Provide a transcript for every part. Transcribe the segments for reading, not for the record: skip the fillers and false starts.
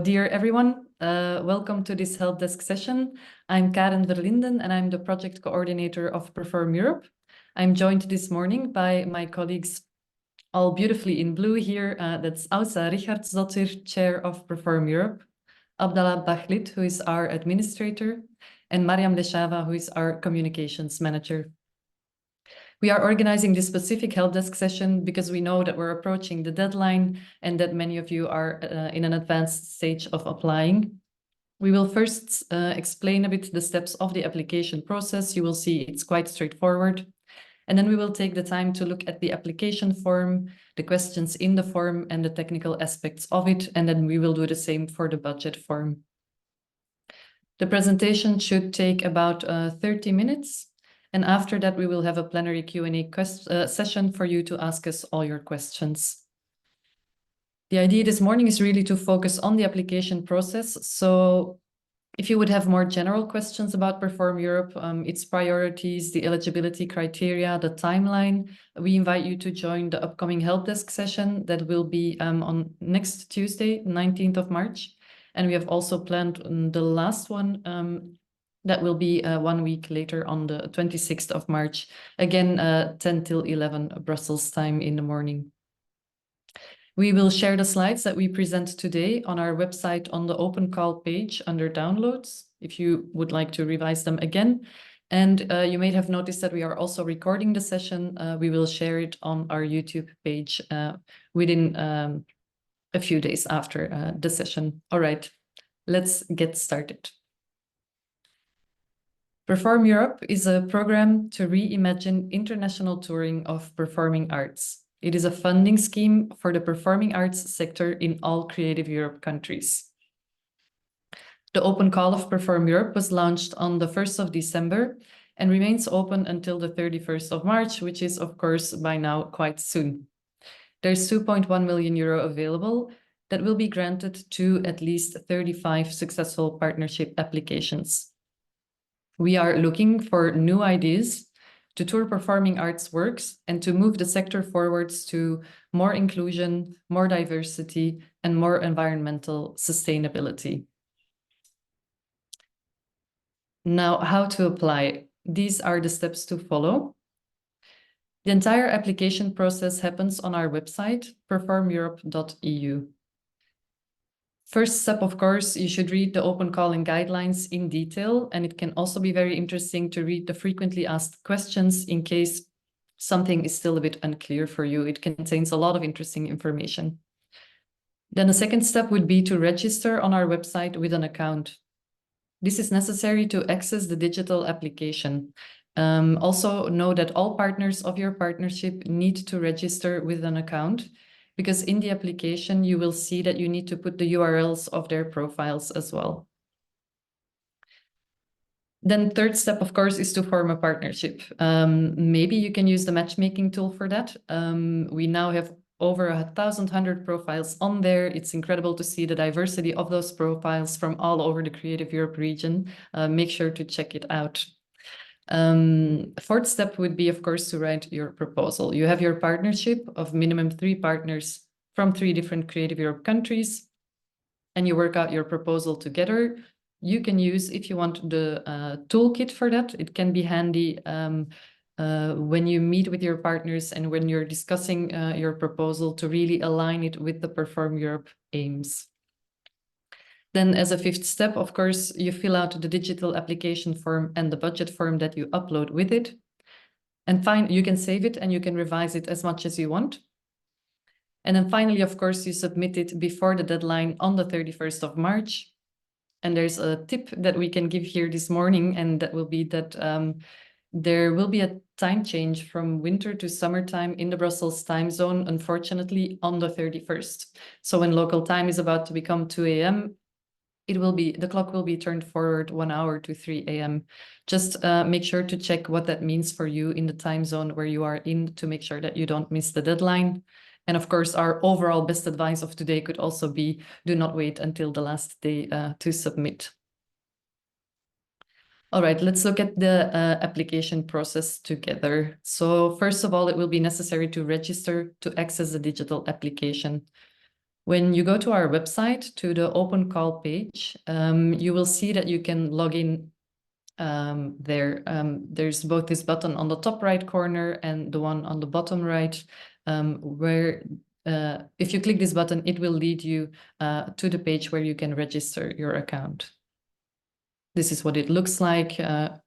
Dear everyone, welcome to this help desk session. I'm Karen Verlinden and I'm the project coordinator of Perform Europe. I'm joined this morning by my colleagues, all beautifully in blue here. That's Ausa Richardsdottir, chair of Perform Europe, Abdallah Bakhlit, who is our administrator, and Mariam Leshava, who is our communications manager. We are organizing this specific help desk session because we know that we're approaching the deadline and that many of you are in an advanced stage of applying. We will first explain a bit the steps of the application process. You will see it's quite straightforward. And then we will take the time to look at the application form, the questions in the form, and the technical aspects of it. And then we will do the same for the budget form. The presentation should take about 30 minutes. And after that, we will have a plenary Q&A session for you to ask us all your questions. The idea this morning is really to focus on the application process. So if you would have more general questions about Perform Europe, its priorities, the eligibility criteria, the timeline, we invite you to join the upcoming help desk session that will be on next Tuesday, 19th of March. And we have also planned the last one that will be 1 week later on the 26th of March, again, 10 till 11 Brussels time in the morning. We will share the slides that we present today on our website on the open call page under downloads, if you would like to revise them again. And you may have noticed that we are also recording the session. We will share it on our YouTube page within a few days after the session. All right, let's get started. Perform Europe is a program to reimagine international touring of performing arts. It is a funding scheme for the performing arts sector in all Creative Europe countries. The open call of Perform Europe was launched on the 1st of December and remains open until the 31st of March, which is, of course, by now quite soon. There's 2.1 million euro available that will be granted to at least 35 successful partnership applications. We are looking for new ideas to tour performing arts works and to move the sector forwards to more inclusion, more diversity, and more environmental sustainability. Now, how to apply? These are the steps to follow. The entire application process happens on our website, performeurope.eu. First step, of course, you should read the open calling guidelines in detail, and it can also be very interesting to read the frequently asked questions in case something is still a bit unclear for you. It contains a lot of interesting information. Then the second step would be to register on our website with an account. This is necessary to access the digital application. Also know that all partners of your partnership need to register with an account, because in the application, you will see that you need to put the URLs of their profiles as well. Then third step, of course, is to form a partnership. Maybe you can use the matchmaking tool for that. We now have over 1,100 profiles on there. It's incredible to see the diversity of those profiles from all over the Creative Europe region. Make sure to check it out. Fourth step would be, of course, to write your proposal. You have your partnership of minimum 3 partners from 3 different Creative Europe countries, and you work out your proposal together. You can use, if you want, the toolkit for that. It can be handy when you meet with your partners and when you're discussing your proposal to really align it with the Perform Europe aims. Then as a fifth step, of course, you fill out the digital application form and the budget form that you upload with it. And you can save it and you can revise it as much as you want. And then finally, of course, you submit it before the deadline on the 31st of March. And there's a tip that we can give here this morning, and that will be that there will be a time change from winter to summertime in the Brussels time zone, unfortunately, on the 31st. So when local time is about to become 2 a.m., the clock will be turned forward 1 hour to 3 a.m. Just make sure to check what that means for you in the time zone where you are in to make sure that you don't miss the deadline. And of course, our overall best advice of today could also be, do not wait until the last day to submit. All right, let's look at the application process together. So first of all, it will be necessary to register to access the digital application. When you go to our website, to the open call page, you will see that you can log in there. There's both this button on the top right corner and the one on the bottom right, where if you click this button, it will lead you to the page where you can register your account. This is what it looks like.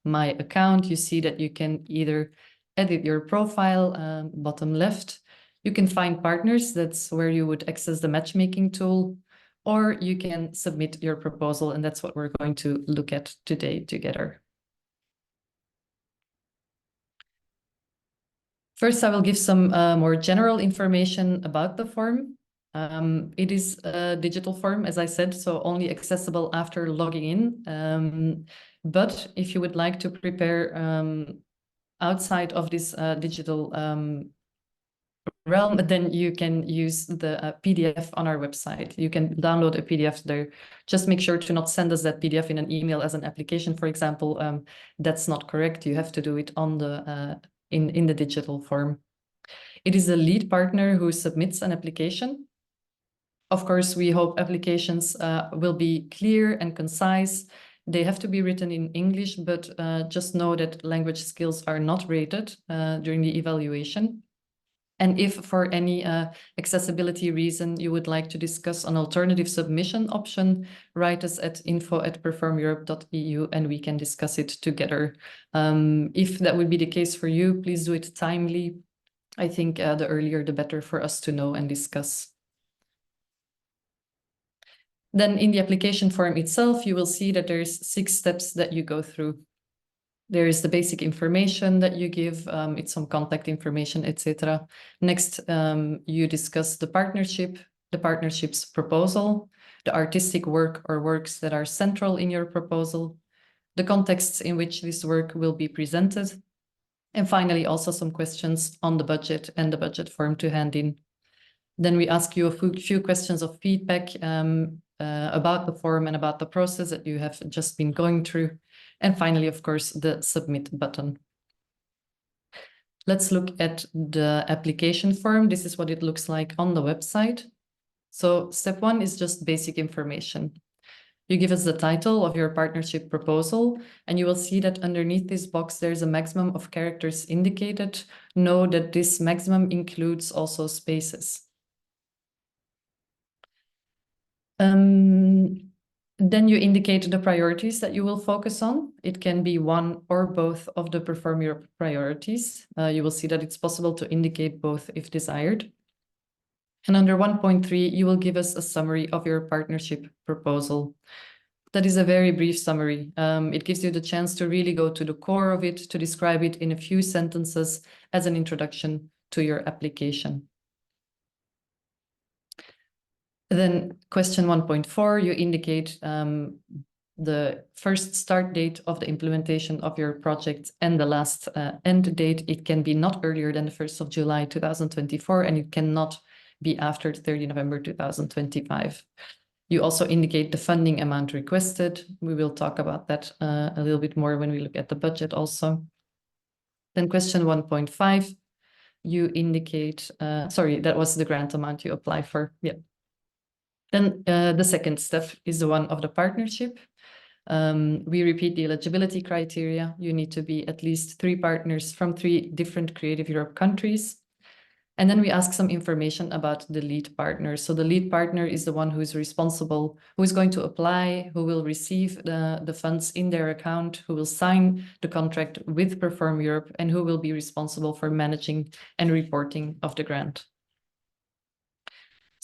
My account, you see that you can either edit your profile, bottom left. You can find partners, that's where you would access the matchmaking tool, or you can submit your proposal, and that's what we're going to look at today together. First, I will give some more general information about the form. It is a digital form, as I said, so only accessible after logging in. But if you would like to prepare outside of this digital realm, then you can use the PDF on our website. You can download a PDF there. Just make sure to not send us that PDF in an email as an application, for example. That's not correct. You have to do it on the in the digital form. It is a lead partner who submits an application. Of course, we hope applications will be clear and concise. They have to be written in English, but just know that language skills are not rated during the evaluation. And if for any accessibility reason you would like to discuss an alternative submission option, write us at info@performeurope.eu and we can discuss it together. If that would be the case for you, please do it timely. I think the earlier the better for us to know and discuss. Then in the application form itself, you will see that there's 6 steps that you go through. There is the basic information that you give, it's some contact information, etc. Next, you discuss the partnership's proposal, the artistic work or works that are central in your proposal, the contexts in which this work will be presented, and finally also some questions on the budget and the budget form to hand in. Then we ask you a few questions of feedback about the form and about the process that you have just been going through. And finally, of course, the submit button. Let's look at the application form. This is what it looks like on the website. So step 1 is just basic information. You give us the title of your partnership proposal, and you will see that underneath this box, there's a maximum of characters indicated. Know that this maximum includes also spaces. Then you indicate the priorities that you will focus on. It can be one or both of the Perform Europe priorities. You will see that it's possible to indicate both if desired. And under 1.3, you will give us a summary of your partnership proposal. That is a very brief summary. It gives you the chance to really go to the core of it, to describe it in a few sentences as an introduction to your application. Then question 1.4, you indicate the first start date of the implementation of your project and the last end date. It can be not earlier than the 1st of July 2024, and it cannot be after 30 November 2025. You also indicate the funding amount requested. We will talk about that a little bit more when we look at the budget also. Then question 1.5, you indicate, sorry, that was the grant amount you apply for. Yeah. Then the second step is the one of the partnership. We repeat the eligibility criteria. You need to be at least 3 partners from 3 different Creative Europe countries. And then we ask some information about the lead partner. So the lead partner is the one who is responsible, who is going to apply, who will receive the funds in their account, who will sign the contract with Perform Europe, and who will be responsible for managing and reporting of the grant.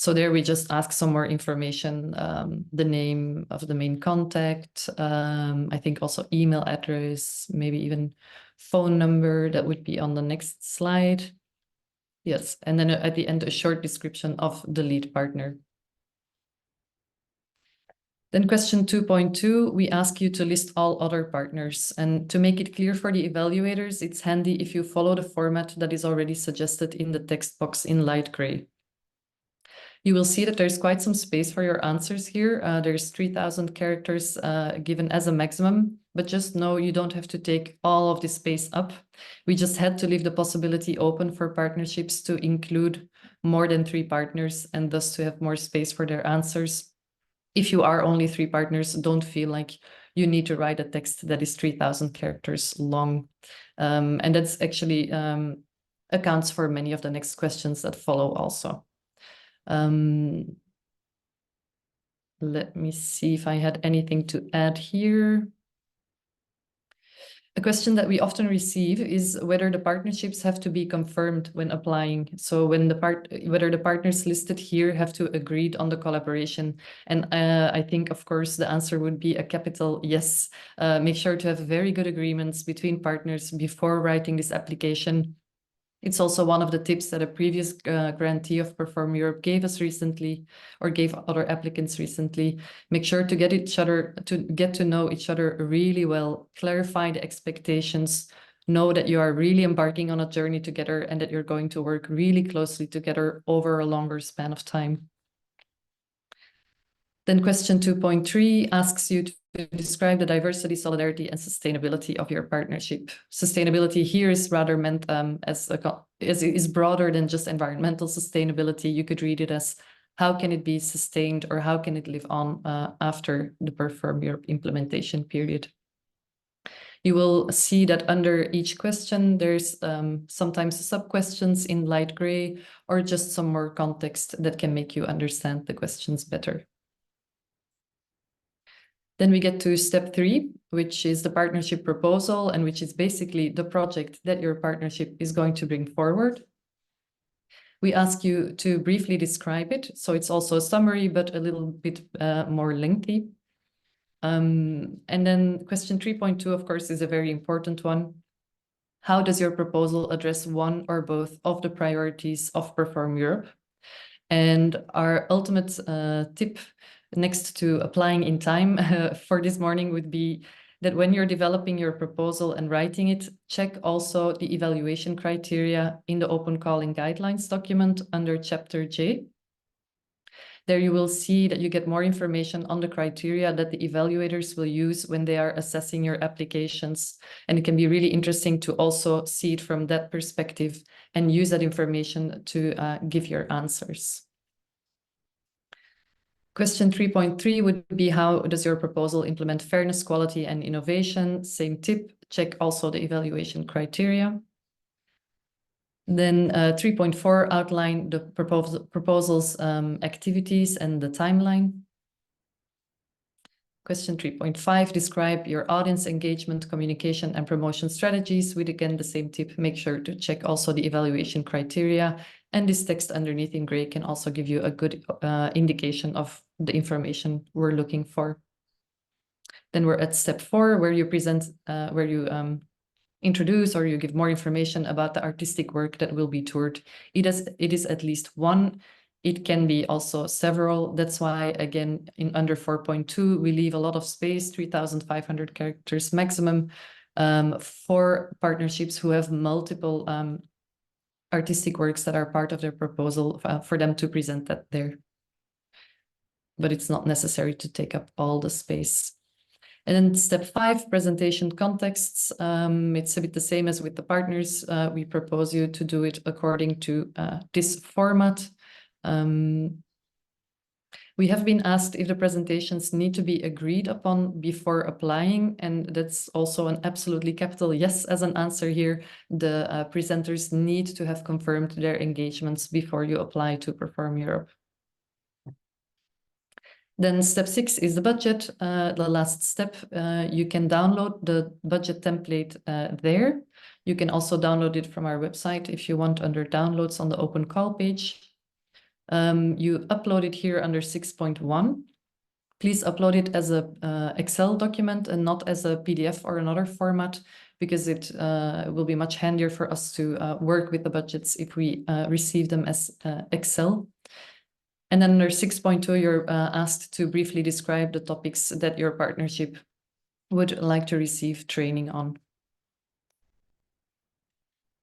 So there we just ask some more information, the name of the main contact, I think also email address, maybe even phone number. That would be on the next slide. Yes, and then at the end, a short description of the lead partner. Then question 2.2, we ask you to list all other partners. And to make it clear for the evaluators, it's handy if you follow the format that is already suggested in the text box in light gray. You will see that there's quite some space for your answers here. There's 3,000 characters given as a maximum, but just know you don't have to take all of this space up. We just had to leave the possibility open for partnerships to include more than 3 partners and thus to have more space for their answers. If you are only 3 partners, don't feel like you need to write a text that is 3,000 characters long. And that's actually accounts for many of the next questions that follow also. Let me see if I had anything to add here. A question that we often receive is whether the partnerships have to be confirmed when applying. So when whether the partners listed here have to agree on the collaboration. And I think, of course, the answer would be a capital yes. Make sure to have very good agreements between partners before writing this application. It's also one of the tips that a previous grantee of Perform Europe gave us recently, or gave other applicants recently. Make sure to get to know each other really well, clarify the expectations, know that you are really embarking on a journey together and that you're going to work really closely together over a longer span of time. Then question 2.3 asks you to describe the diversity, solidarity, and sustainability of your partnership. Sustainability here is rather meant as is broader than just environmental sustainability. You could read it as how can it be sustained or how can it live on after the Perform Europe implementation period. You will see that under each question, there's sometimes sub-questions in light gray or just some more context that can make you understand the questions better. Then we get to step 3, which is the partnership proposal, and which is basically the project that your partnership is going to bring forward. We ask you to briefly describe it. So it's also a summary, but a little bit more lengthy. And then question 3.2, of course, is a very important one. How does your proposal address one or both of the priorities of Perform Europe? And our ultimate tip next to applying in time for this morning would be that when you're developing your proposal and writing it, check also the evaluation criteria in the open calling guidelines document under chapter J. There you will see that you get more information on the criteria that the evaluators will use when they are assessing your applications. And it can be really interesting to also see it from that perspective and use that information to give your answers. Question 3.3 would be, how does your proposal implement fairness, quality, and innovation? Same tip, check also the evaluation criteria. Then 3.4, outline the proposal's activities and the timeline. Question 3.5, describe your audience engagement, communication, and promotion strategies with, again, the same tip. Make sure to check also the evaluation criteria. And this text underneath in gray can also give you a good indication of the information we're looking for. Then we're at step 4, where you present, introduce or you give more information about the artistic work that will be toured. It is at least one. It can be also several. That's why, again, in under 4.2, we leave a lot of space, 3,500 characters maximum, for partnerships who have multiple artistic works that are part of their proposal, for them to present that there. But it's not necessary to take up all the space. And then step 5, presentation contexts. It's a bit the same as with the partners. We propose you to do it according to this format. We have been asked if the presentations need to be agreed upon before applying, and that's also an absolutely capital yes as an answer here. The presenters need to have confirmed their engagements before you apply to Perform Europe. Then step 6 is the budget, the last step. You can download the budget template there. You can also download it from our website if you want, under downloads on the open call page. You upload it here under 6.1. Please upload it as a Excel document and not as a PDF or another format, because it will be much handier for us to work with the budgets if we receive them as Excel. And then under 6.2, you're asked to briefly describe the topics that your partnership would like to receive training on.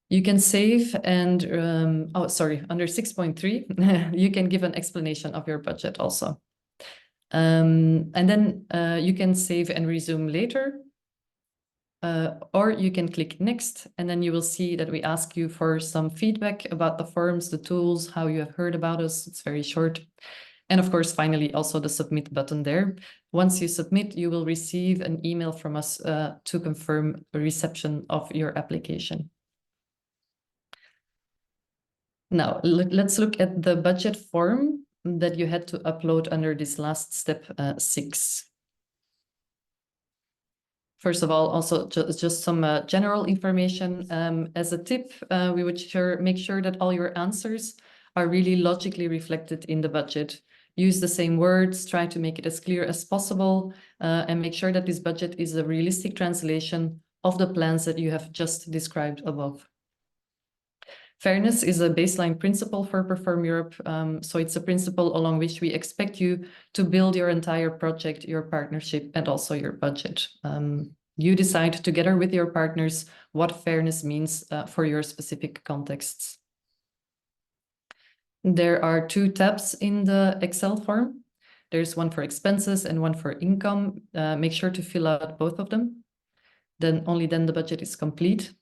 You can save and, under 6.3, you can give an explanation of your budget also. And then you can save and resume later. or you can click next, and then you will see that we ask you for some feedback about the forums, the tools, how you have heard about us. It's very short. And of course, finally, also the submit button there. Once you submit, you will receive an email from us to confirm the reception of your application. Now, let's look at the budget form that you had to upload under this last step 6. First of all, also just some general information. As a tip, we would make sure that all your answers are really logically reflected in the budget. Use the same words, try to make it as clear as possible, and make sure that this budget is a realistic translation of the plans that you have just described above. Fairness is a baseline principle for Perform Europe, so it's a principle along which we expect you to build your entire project, your partnership, and also your budget. You decide together with your partners what fairness means for your specific contexts. There are 2 tabs in the Excel form. There's one for expenses and one for income. Make sure to fill out both of them. Only then the budget is complete.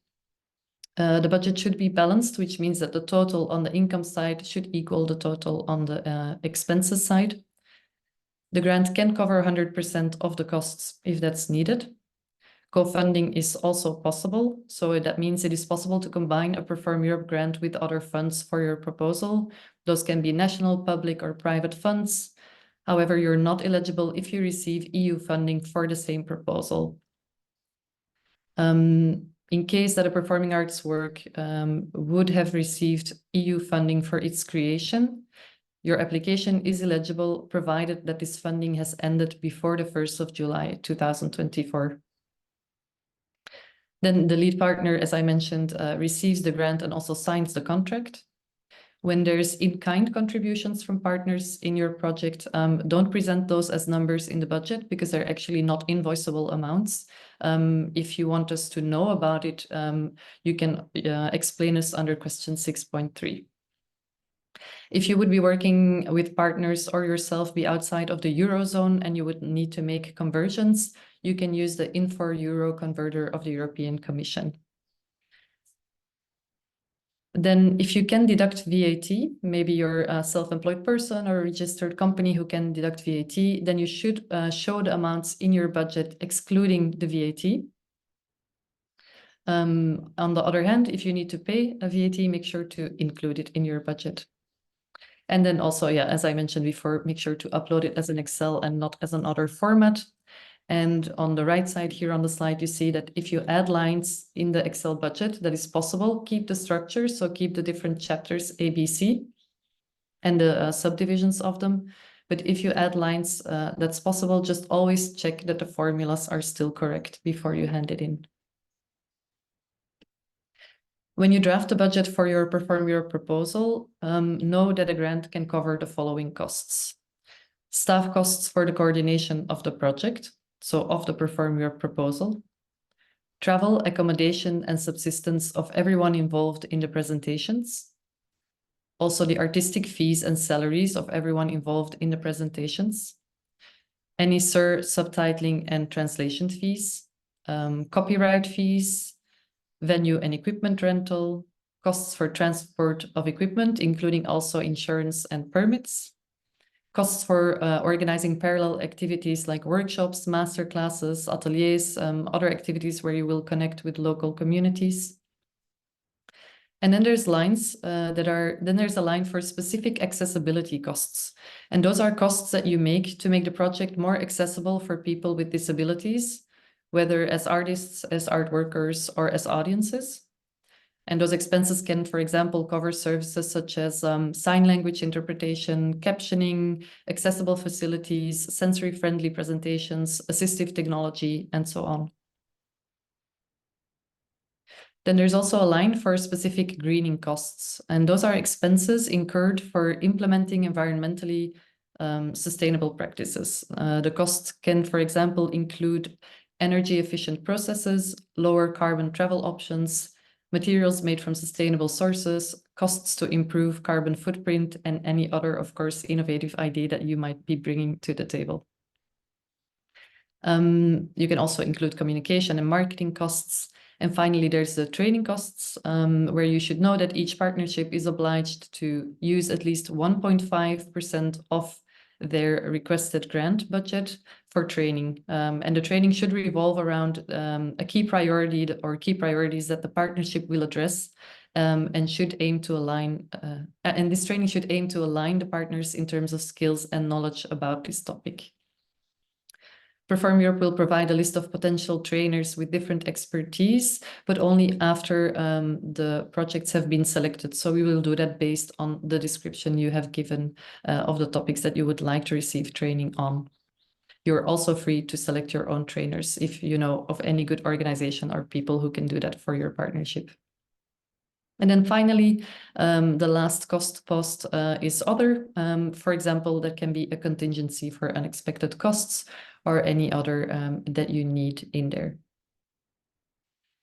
The budget should be balanced, which means that the total on the income side should equal the total on the expenses side. The grant can cover 100% of the costs if that's needed. Co-funding is also possible, so that means it is possible to combine a Perform Europe grant with other funds for your proposal. Those can be national, public, or private funds. However, you're not eligible if you receive EU funding for the same proposal. In case that a performing arts work would have received EU funding for its creation, your application is eligible provided that this funding has ended before the 1st of July 2024. Then the lead partner, as I mentioned, receives the grant and also signs the contract. When there's in-kind contributions from partners in your project, don't present those as numbers in the budget because they're actually not invoiceable amounts. If you want us to know about it, you can explain us under question 6.3. If you would be working with partners or yourself be outside of the Eurozone and you would need to make conversions, you can use the Infor-Euro converter of the European Commission. Then if you can deduct VAT, maybe you're a self-employed person or a registered company who can deduct VAT, then you should show the amounts in your budget excluding the VAT. On the other hand, if you need to pay a VAT, make sure to include it in your budget. And then also, yeah, as I mentioned before, make sure to upload it as an Excel and not as another format. And on the right side here on the slide, you see that if you add lines in the Excel budget, that is possible. Keep the structure, so keep the different chapters A, B, C, and the subdivisions of them. But if you add lines, that's possible. Just always check that the formulas are still correct before you hand it in. When you draft the budget for your Perform Europe proposal, know that a grant can cover the following costs. Staff costs for the coordination of the project, so of the Perform Europe proposal. Travel, accommodation, and subsistence of everyone involved in the presentations. Also the artistic fees and salaries of everyone involved in the presentations. Any subtitling and translation fees. Copyright fees. Venue and equipment rental, costs for transport of equipment, including also insurance and permits, costs for organizing parallel activities like workshops, masterclasses, ateliers, other activities where you will connect with local communities. And then there's lines then there's a line for specific accessibility costs. And those are costs that you make to make the project more accessible for people with disabilities, whether as artists, as art workers, or as audiences. And those expenses can, for example, cover services such as sign language interpretation, captioning, accessible facilities, sensory-friendly presentations, assistive technology, and so on. Then there's also a line for specific greening costs, and those are expenses incurred for implementing environmentally sustainable practices. The costs can, for example, include energy-efficient processes, lower carbon travel options, materials made from sustainable sources, costs to improve carbon footprint, and any other, of course, innovative idea that you might be bringing to the table. You can also include communication and marketing costs. And finally, there's the training costs, where you should know that each partnership is obliged to use at least 1.5% of their requested grant budget for training. And the training should revolve around a key priority or key priorities that the partnership will address, and should aim to align, and this training should aim to align the partners in terms of skills and knowledge about this topic. Perform Europe will provide a list of potential trainers with different expertise, but only after the projects have been selected. So we will do that based on the description you have given of the topics that you would like to receive training on. You're also free to select your own trainers if you know of any good organization or people who can do that for your partnership. And then finally, the last cost post is other. For example, that can be a contingency for unexpected costs or any other that you need in there.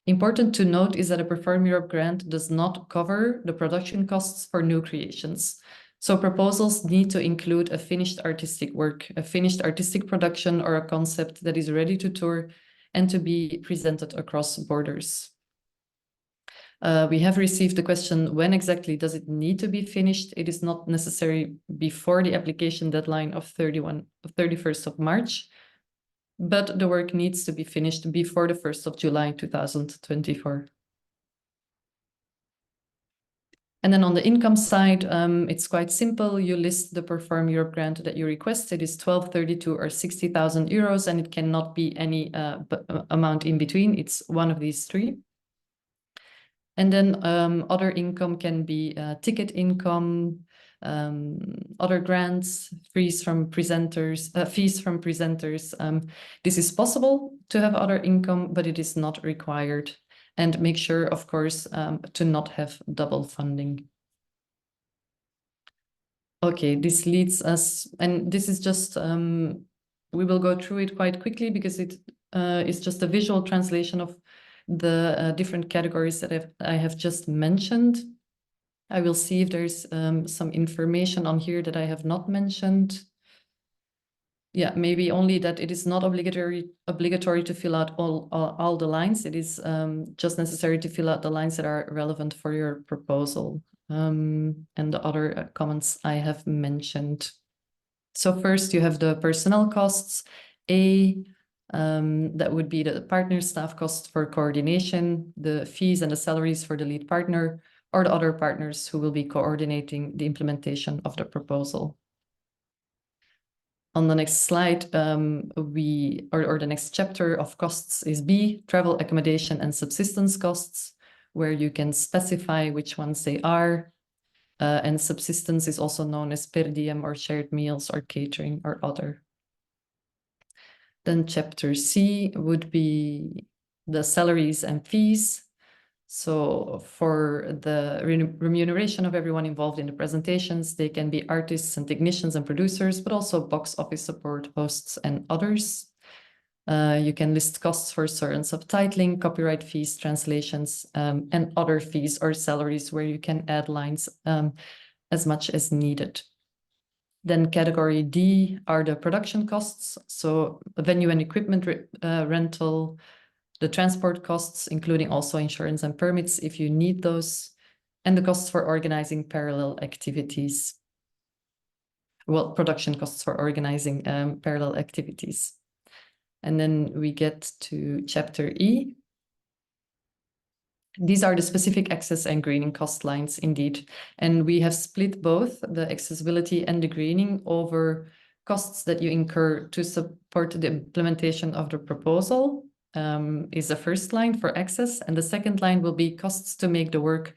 Important to note is that a Perform Europe grant does not cover the production costs for new creations. So proposals need to include a finished artistic work, a finished artistic production, or a concept that is ready to tour and to be presented across borders. We have received the question, when exactly does it need to be finished? It is not necessary before the application deadline of 31st of March, but the work needs to be finished before the 1st of July 2024. And then on the income side, it's quite simple. You list the Perform Europe grant that you request. It is 12, 32, or 60,000 euros, and it cannot be any amount in between. It's one of these three. And then other income can be ticket income, other grants, fees from presenters. This is possible to have other income, but it is not required. And make sure, of course, to not have double funding. Okay, this leads us, and this is just, we will go through it quite quickly because it is just a visual translation of the different categories that I have just mentioned. I will see if there's some information on here that I have not mentioned. Yeah, maybe only that it is not obligatory to fill out all the lines. It is just necessary to fill out the lines that are relevant for your proposal. And the other comments I have mentioned. So first you have the personnel costs. That would be the partner staff costs for coordination, the fees and the salaries for the lead partner, or the other partners who will be coordinating the implementation of the proposal. On the next slide, or the next chapter of costs is B, travel, accommodation, and subsistence costs, where you can specify which ones they are. And subsistence is also known as per diem or shared meals or catering or other. Then chapter C would be the salaries and fees. So for the remuneration of everyone involved in the presentations, they can be artists and technicians and producers, but also box office support, hosts, and others. You can list costs for certain subtitling, copyright fees, translations, and other fees or salaries where you can add lines as much as needed. Then category D are the production costs. So venue and equipment rental, the transport costs, including also insurance and permits if you need those, and the costs for organizing parallel activities. Well, production costs for organizing parallel activities. And then we get to chapter E. These are the specific access and greening cost lines indeed. And we have split both the accessibility and the greening over costs that you incur to support the implementation of the proposal. Is the first line for access, and the second line will be costs to make the work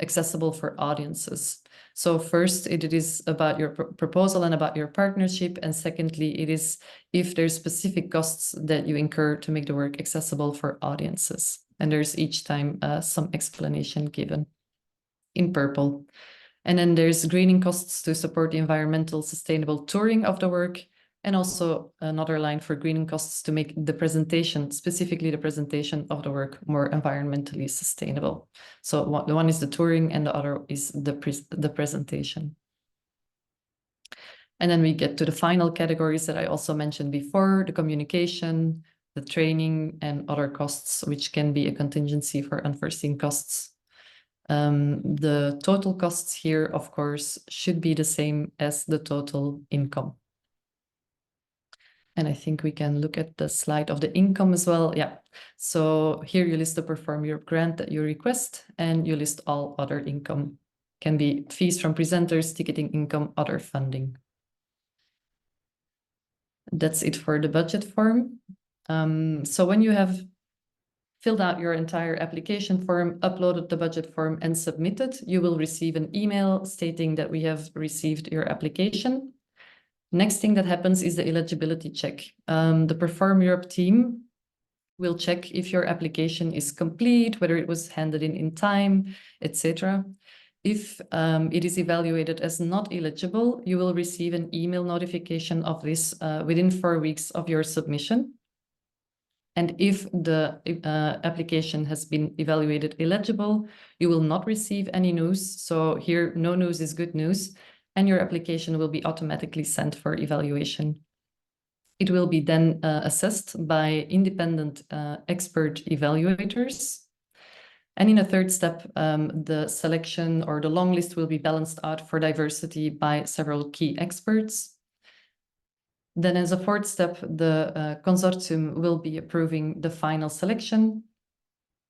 accessible for audiences. So first, it is about your proposal and about your partnership, and secondly, it is if there's specific costs that you incur to make the work accessible for audiences. And there's each time some explanation given in purple. And then there's greening costs to support the environmental sustainable touring of the work, and also another line for greening costs to make the presentation, specifically the presentation of the work, more environmentally sustainable. So the one is the touring and the other is the presentation. And then we get to the final categories that I also mentioned before, the communication, the training, and other costs, which can be a contingency for unforeseen costs. The total costs here, of course, should be the same as the total income. And I think we can look at the slide of the income as well. Yeah. So here you list the Perform Europe grant that you request, and you list all other income. Can be fees from presenters, ticketing income, other funding. That's it for the budget form. So when you have filled out your entire application form, uploaded the budget form, and submitted, you will receive an email stating that we have received your application. Next thing that happens is the eligibility check. The Perform Europe team will check if your application is complete, whether it was handed in time, etc. If it is evaluated as not eligible, you will receive an email notification of this within 4 weeks of your submission. And if the application has been evaluated eligible, you will not receive any news. So here, no news is good news, and your application will be automatically sent for evaluation. It will be then assessed by independent expert evaluators. And in a third step, the selection or the long list will be balanced out for diversity by several key experts. Then as a fourth step, the consortium will be approving the final selection.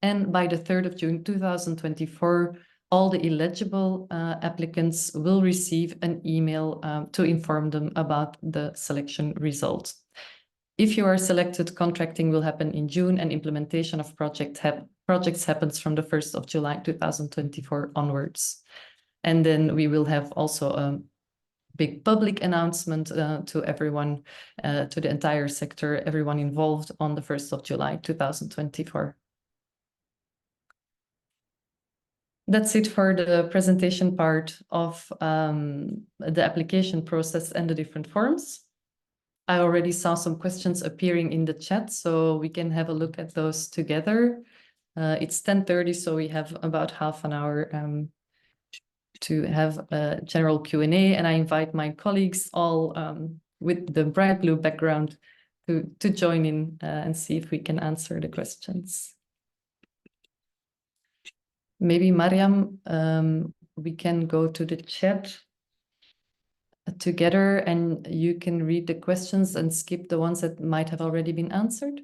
And by the 3rd of June 2024, all the eligible applicants will receive an email to inform them about the selection results. If you are selected, contracting will happen in June, and implementation of projects happens from the 1st of July 2024 onwards. And then we will have also a big public announcement to everyone, to the entire sector, everyone involved on the 1st of July 2024. That's it for the presentation part of the application process and the different forms. I already saw some questions appearing in the chat, so we can have a look at those together. It's 10:30, so we have about half an hour to have a general Q&A, and I invite my colleagues all with the bright blue background to join in and see if we can answer the questions. Maybe Mariam, we can go to the chat together and you can read the questions and skip the ones that might have already been answered.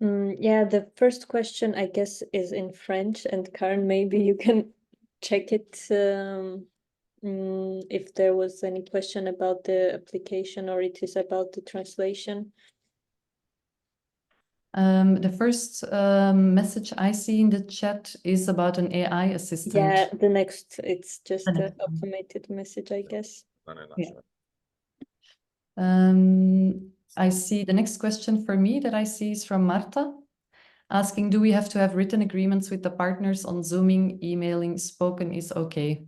Yeah, the first question, I guess, is in French, and Karen, maybe you can check it if there was any question about the application or it is about the translation. The first message I see in the chat is about an AI assistant. Yeah, the next, it's just an automated message, I guess. Yeah. I see the next question for me that I see is from Marta, asking, do we have to have written agreements with the partners on Zooming, emailing, spoken is okay?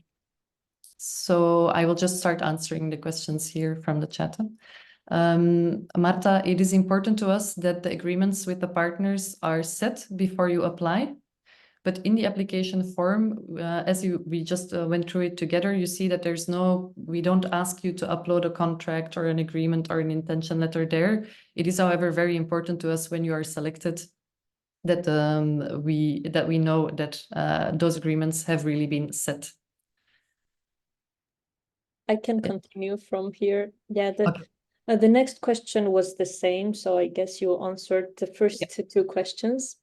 So I will just start answering the questions here from the chat. Marta, it is important to us that the agreements with the partners are set before you apply. But in the application form, we just went through it together, you see that we don't ask you to upload a contract or an agreement or an intention letter there. It is, however, very important to us when you are selected that we know that those agreements have really been set. I can continue from here. Yeah, the next question was the same, so I guess you answered the first two questions.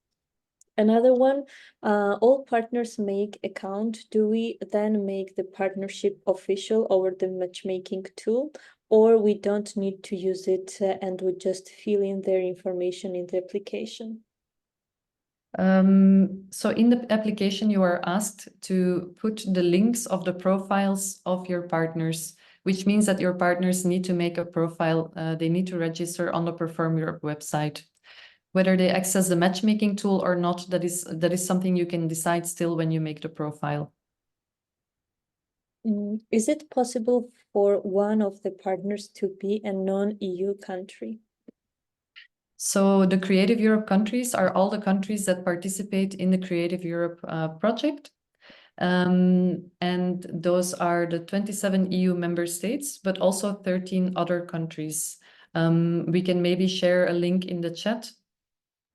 Another one, all partners make account. Do we then make the partnership official over the matchmaking tool, or we don't need to use it and we just fill in their information in the application? So in the application, you are asked to put the links of the profiles of your partners, which means that your partners need to make a profile. They need to register on the Perform Europe website. Whether they access the matchmaking tool or not, that is something you can decide still when you make the profile. Is it possible for one of the partners to be a non-EU country? So the Creative Europe countries are all the countries that participate in the Creative Europe project. And those are the 27 EU member states, but also 13 other countries. We can maybe share a link in the chat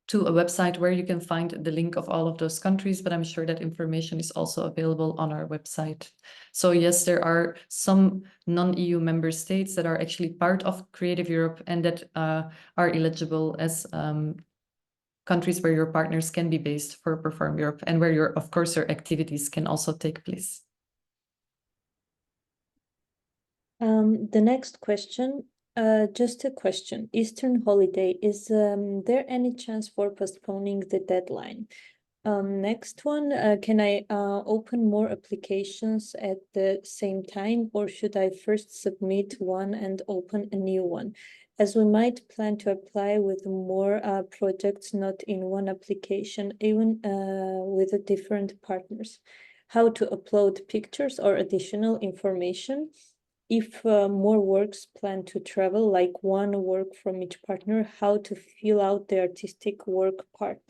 to a website where you can find the link of all of those countries, but I'm sure that information is also available on our website. So yes, there are some non-EU member states that are actually part of Creative Europe and that are eligible as countries where your partners can be based for Perform Europe and where of course, your activities can also take place. The next question, just a question. Eastern holiday, is there any chance for postponing the deadline? Next one, can I open more applications at the same time, or should I first submit one and open a new one? As we might plan to apply with more projects, not in one application, even with different partners. How to upload pictures or additional information? If more works plan to travel, like one work from each partner, how to fill out the artistic work part?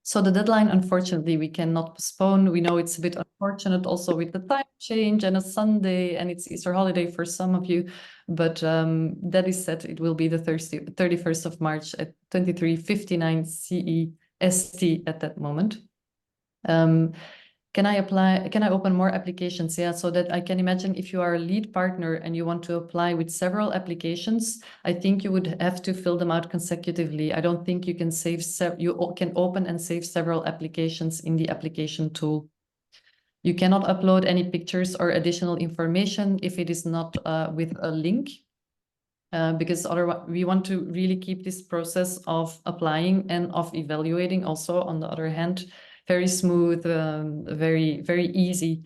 So the deadline, unfortunately, we cannot postpone. We know it's a bit unfortunate also with the time change and a Sunday and it's Easter holiday for some of you. But that is said, it will be the 31st of March at 23:59 CEST at that moment. Can I open more applications? Yeah, so that I can imagine if you are a lead partner and you want to apply with several applications, I think you would have to fill them out consecutively. I don't think you can you can open and save several applications in the application tool. You cannot upload any pictures or additional information if it is not with a link. Because otherwise we want to really keep this process of applying and of evaluating also, on the other hand, very smooth, very, very easy,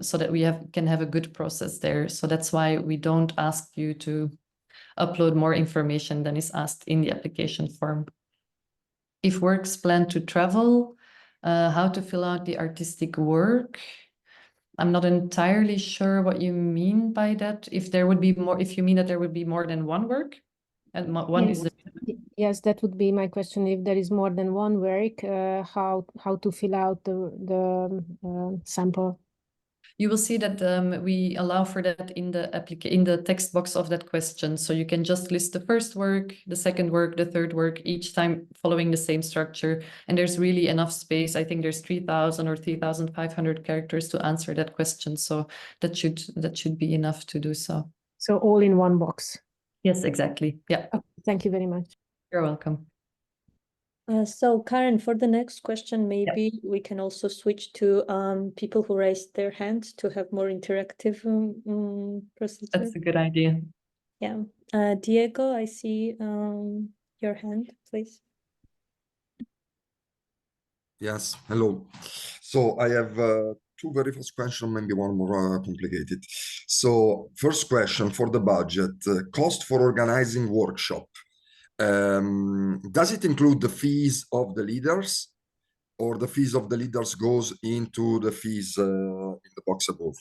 so that we can have a good process there. So that's why we don't ask you to upload more information than is asked in the application form. If works plan to travel, how to fill out the artistic work. I'm not entirely sure what you mean by that. If you mean that there would be more than one work, and one Yes. is Yes, that would be my question. If there is more than one work, how to fill out the sample? You will see that we allow for that in the text box of that question. So you can just list the first work, the second work, the third work, each time following the same structure. And there's really enough space. I think there's 3,000 or 3,500 characters to answer that question. So that should be enough to do so. So all in one box. Yes, exactly. Yeah. Okay, thank you very much. You're welcome. So Karen, for the next question, maybe we can also switch to people who raised their hand to have more interactive procedure. That's a good idea. Yeah. Diego, I see your hand, please. Yes, hello. So I have two very first questions, maybe one more complicated. So first question for the budget, cost for organizing workshop. Does it include the fees of the leaders, or the fees of the leaders goes into the fees in the box above?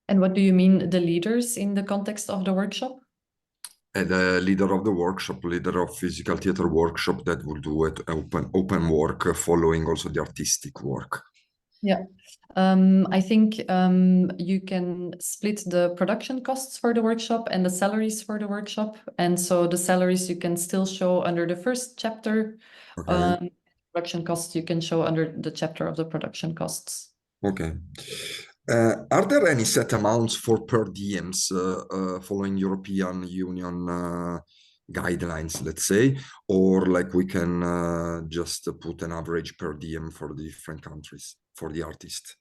And what do you mean, the leaders in the context of the workshop? The leader of the workshop, leader of physical theater workshop, that will do it open work, following also the artistic work. Yeah. I think you can split the production costs for the workshop and the salaries for the workshop. And so the salaries you can still show under the first chapter. Okay. Production costs you can show under the chapter of the production costs. Okay. Are there any set amounts for per diems following European Union guidelines, let's say, or like we can just put an average per diem for the different countries for the artist?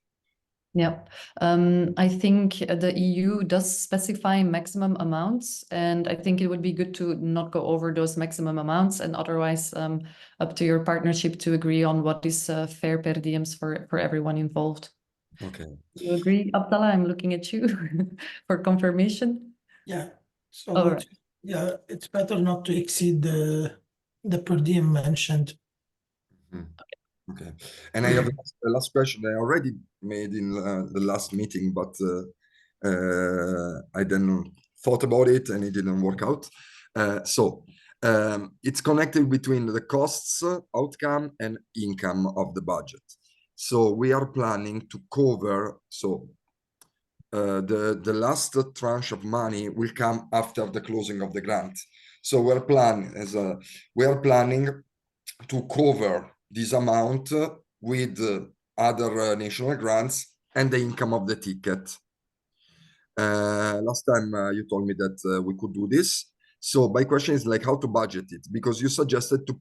Yeah, I think the EU does specify maximum amounts, and I think it would be good to not go over those maximum amounts, and otherwise up to your partnership to agree on what is fair per diems for everyone involved. Okay. You agree, Abdallah? I'm looking at you for confirmation. Yeah. So All yeah, it's better not to exceed the per diem mentioned. Okay. And I have the last question I already made in the last meeting, but I then thought about it and it didn't work out. So it's connected between the costs, outcome, and income of the budget. So we are planning to cover, the last tranche of money will come after the closing of the grant. So we are planning to cover this amount with other national grants and the income of the ticket. Last time you told me that we could do this. So my question is like how to budget it, because you suggested to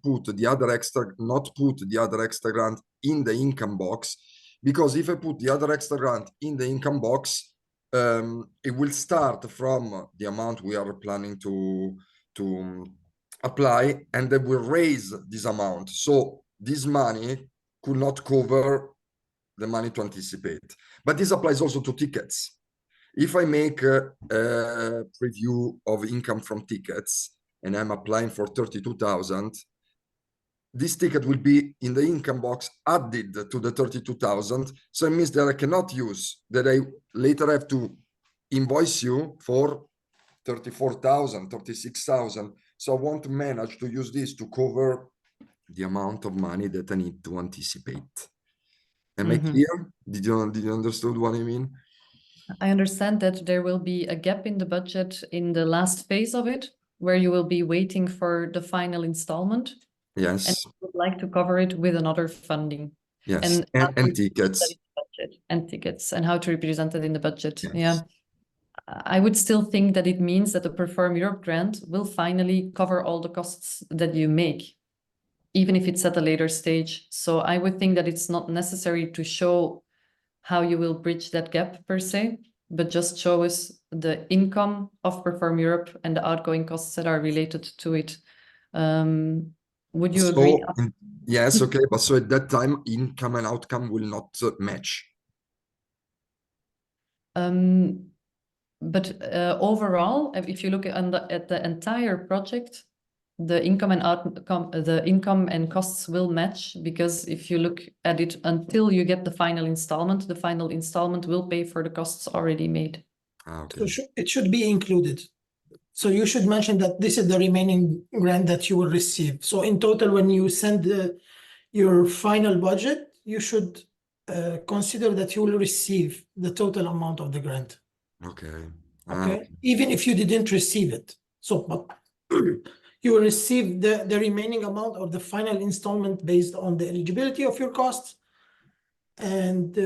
not put the other extra grant in the income box, because if I put the other extra grant in the income box, it will start from the amount we are planning to apply, and they will raise this amount. So this money could not cover the money to anticipate. But this applies also to tickets. If I make a preview of income from tickets and I'm applying for 32,000, this ticket will be in the income box added to the 32,000. So it means that I cannot use that. I later have to invoice you for 34,000, 36,000. So I want to manage to use this to cover the amount of money that I need to anticipate. Am I clear? Did you understand what I mean? I understand that there will be a gap in the budget in the last phase of it, where you will be waiting for the final installment. Yes. And you would like to cover it with another funding. Yes, and tickets. And tickets, and how to represent it in the budget. Yes. Yeah. I would still think that it means that the Perform Europe grant will finally cover all the costs that you make, even if it's at a later stage. So I would think that it's not necessary to show how you will bridge that gap per se, but just show us the income of Perform Europe and the outgoing costs that are related to it. Would you agree? Yes, okay, but so at that time, income and outcome will not match. But overall, if you look at the entire project, the income and costs will match, because if you look at it until you get the final installment will pay for the costs already made. Okay. So it should be included. So you should mention that this is the remaining grant that you will receive. So in total, when you send your final budget, you should consider that you will receive the total amount of the grant. Okay. Okay. Even if you didn't receive it. So but you will receive the remaining amount of the final installment based on the eligibility of your costs. And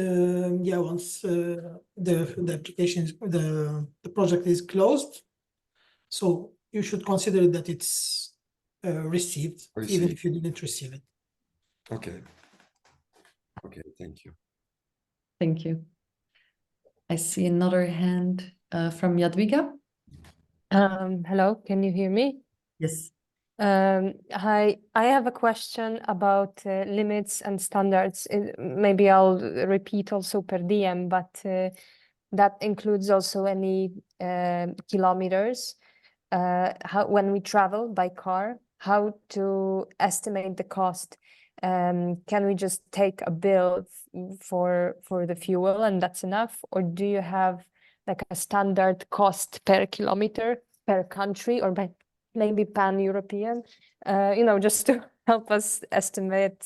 yeah, once the application the project is closed, so you should consider that it's received, even if you didn't receive it. Okay. Okay, thank you. Thank you. I see another hand from Jadwiga. Hello, can you hear me? Yes. Hi, I have a question about limits and standards. Maybe I'll repeat also per diem, but that includes also any kilometers. When we travel by car, how to estimate the cost? Can we just take a bill for the fuel and that's enough? Or do you have like a standard cost per kilometer per country, or by maybe pan-European, just to help us estimate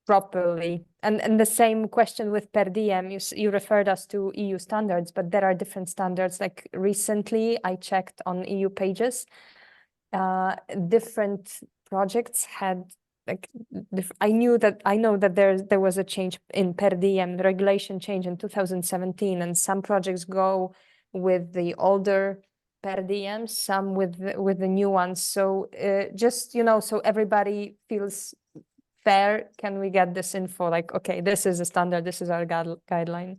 properly. And the same question with per diem, you referred us to EU standards, but there are different standards. Like recently I checked on EU pages, different projects had like, I know that there was a change in per diem, the regulation change in 2017, and some projects go with the older per diem, some with the new ones. So just, so everybody feels fair, can we get this info? Like, okay, this is a standard, this is our guideline.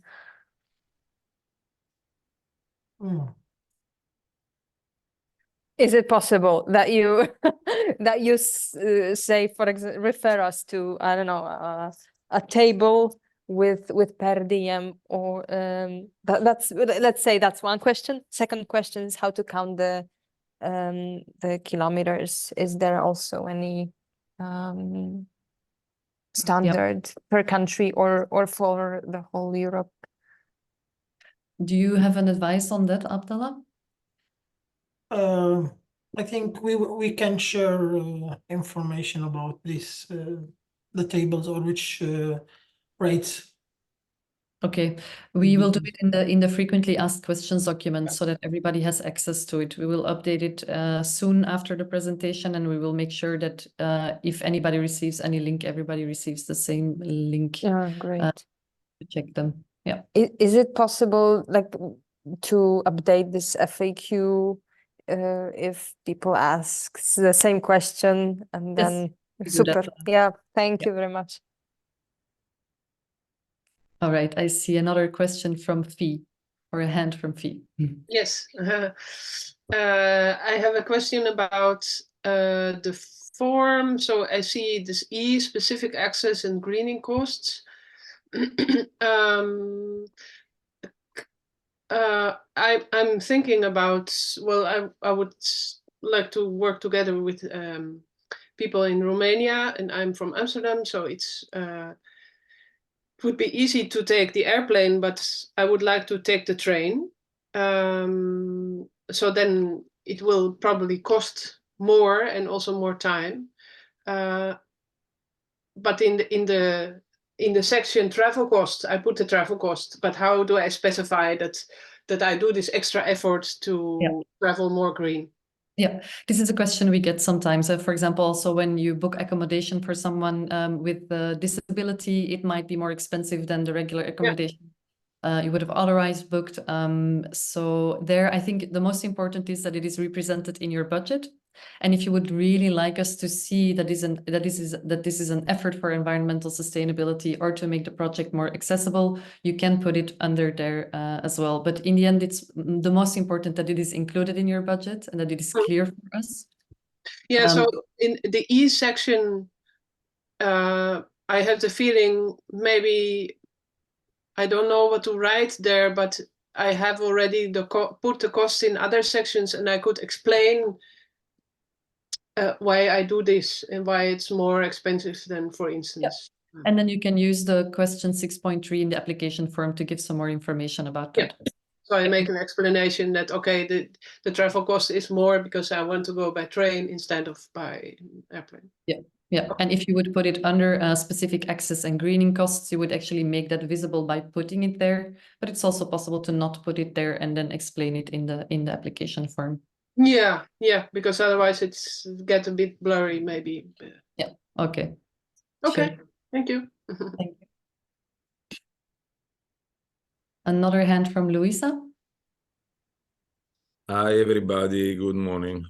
Is it possible that you say, for example, refer us to, I don't know, a table with per diem, or let's say that's one question. Second question is how to count the kilometers. Is there also any standard per country or for the whole Europe? Do you have an advice on that, Abdallah? I think we can share information about this the tables or which rates. Okay, we will do it in the frequently asked questions document so that everybody has access to it. We will update it soon after the presentation, and we will make sure that if anybody receives any link, everybody receives the same link Yeah, great. to check them. Yeah. Is it possible, like, to update this FAQ if people ask the same question and Yes, then we do that. super. Yeah, thank you very much. All right, I see another question from Fee, or a hand from Fee. Yes, I have a question about the form. So I see this E, specific access and greening costs. I'm thinking about, well, I would like to work together with people in Romania, and I'm from Amsterdam, so it's it would be easy to take the airplane, but I would like to take the train. So then it will probably cost more and also more time. But in the section travel cost, I put the travel cost. But how do I specify that I do this extra effort to travel more green? Yeah, this is a question we get sometimes. For example, also when you book accommodation for someone with a disability, it might be more expensive than the regular accommodation you would have otherwise booked. So there, I think the most important is that it is represented in your budget. And if you would really like us to see that this is an effort for environmental sustainability or to make the project more accessible, you can put it under there as well. But in the end, it's the most important that it is included in your budget and that it is clear for us. Yeah, so in the E section, I have the feeling maybe I don't know what to write there, but I have already put the cost in other sections, and I could explain why I do this and why it's more expensive than, for instance. Yeah. And then you can use the question 6.3 in the application form to give some more information about that. Yeah. So I make an explanation that, okay, the travel cost is more because I want to go by train instead of by airplane. Yeah. Yeah, and if you would put it under specific access and greening costs, you would actually make that visible by putting it there. But it's also possible to not put it there and then explain it in the application form. Yeah, because otherwise it's get a bit blurry, maybe. Yeah. Okay. Okay. Sure. Thank you. Thank you. Another hand from Luisa. Hi, everybody. Good morning.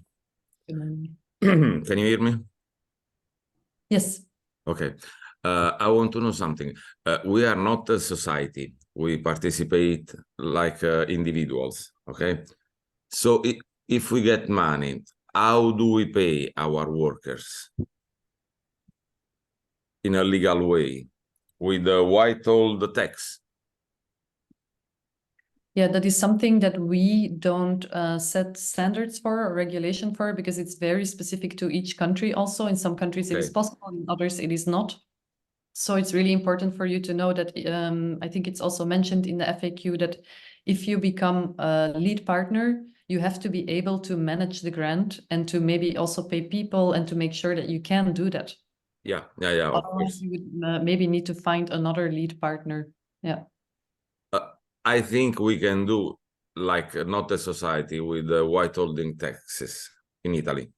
Good morning. Can you hear me? Yes. Okay. I want to know something. We are not a society. We participate like individuals. Okay. So if we get money, how do we pay our workers? In a legal way, with the white-old tax. Yeah, that is something that we don't set standards for or regulation for, because it's very specific to each country also. In some countries it is possible, in others it is not. So it's really important for you to know that I think it's also mentioned in the FAQ that if you become a lead partner, you have to be able to manage the grant and to maybe also pay people and to make sure that you can do that. Yeah. Otherwise, you would maybe need to find another lead partner. Yeah. I think we can do like not a society with the white holding taxes in Italy.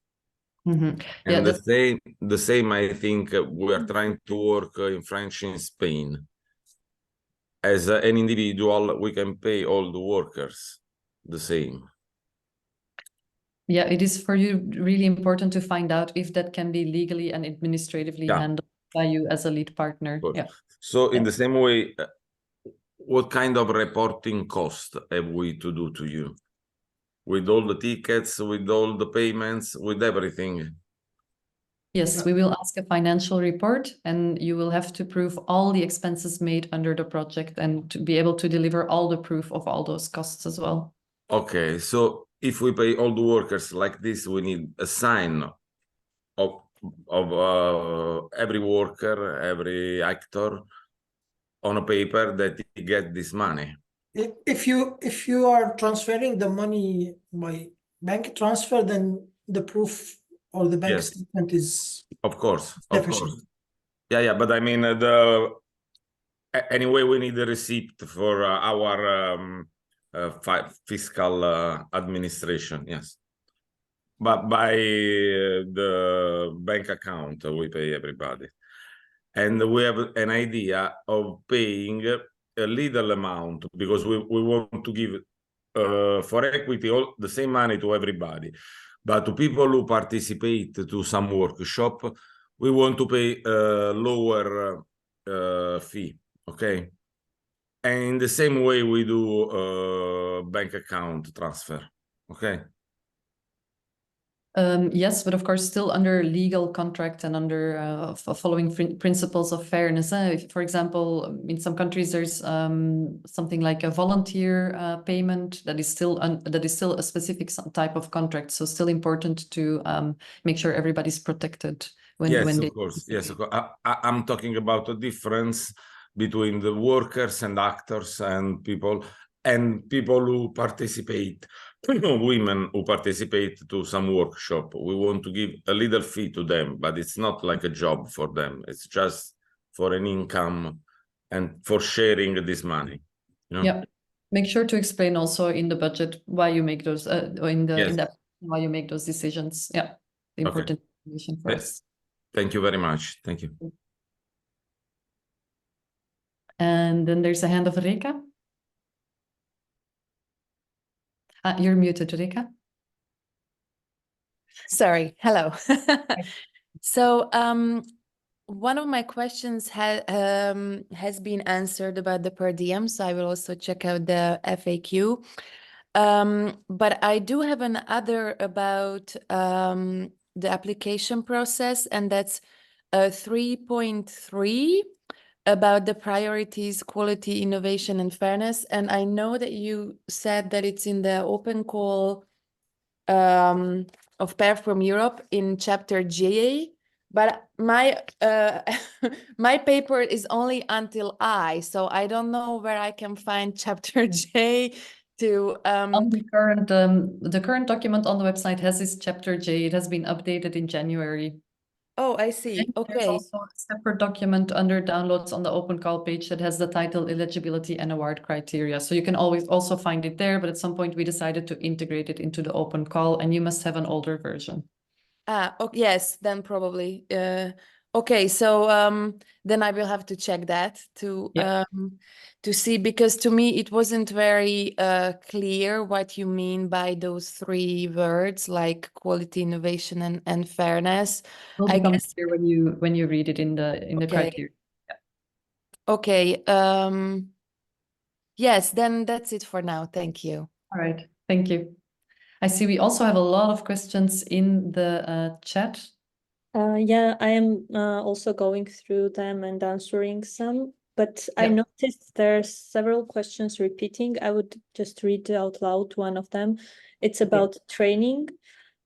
Mm-hmm. And the same, I think we are trying to work in French in Spain. As an individual, we can pay all the workers the same. Yeah, it is for you really important to find out if that can be legally and administratively handled by you as a lead partner. Yeah. So in the same way, what kind of reporting cost have we to do to you? With all the tickets, with all the payments, with everything? Yes, we will ask a financial report and you will have to prove all the expenses made under the project and to be able to deliver all the proof of all those costs as well. Okay, so if we pay all the workers like this, we need a sign of every worker, every actor on a paper that he get this money. If you are transferring the money by bank transfer, then the proof or the bank statement is of course. Yeah, but I mean anyway, we need a receipt for our fiscal administration. Yes, but by the bank account we pay everybody, and we have an idea of paying a little amount because we want to give for equity all the same money to everybody, but to people who participate to some workshop, we want to pay a lower fee. Okay, and in the same way we do bank account transfer. Okay. Yes, but of course, still under legal contract and under following principles of fairness. For example, in some countries, there's something like a volunteer payment that is still a specific type of contract. So still important to make sure everybody's protected when Of course. Yes, of course. I'm talking about the difference between the workers and actors and people who participate. Women who participate to some workshop. We want to give a little fee to them, but it's not like a job for them. It's just for an income and for sharing this money. You know? Yeah. Make sure to explain also in the budget why you make those why you make those decisions. Yeah. Important information for us. Thank you very much. Thank you. And then there's a hand of Reka. You're muted, Reka. Sorry, hello. So one of my questions has been answered about the per diem, so I will also check out the FAQ. But I do have another about the application process, and that's 3.3 about the priorities, quality, innovation, and fairness. And I know that you said that it's in the open call of Perform Europe in chapter J, but my my paper is only until I, so I don't know where I can find chapter J to on the current document on the website has this chapter J. It has been updated in January. Oh, I see. And Okay. there's also a separate document under downloads on the open call page that has the title eligibility and award criteria. So you can always also find it there, but at some point we decided to integrate it into the open call, and you must have an older version. Okay, yes, then probably. Okay, so then I will have to check that to see, because to me it wasn't very clear what you mean by those three words, like quality, innovation, and fairness. Will become clear when you read it in the criteria. Yeah. Okay. Yes, then that's it for now. Thank you. All right. Thank you. I see we also have a lot of questions in the chat. Yeah, I am also going through them and answering some, but I noticed there are several questions repeating. I would just read out loud one of them. It's about training.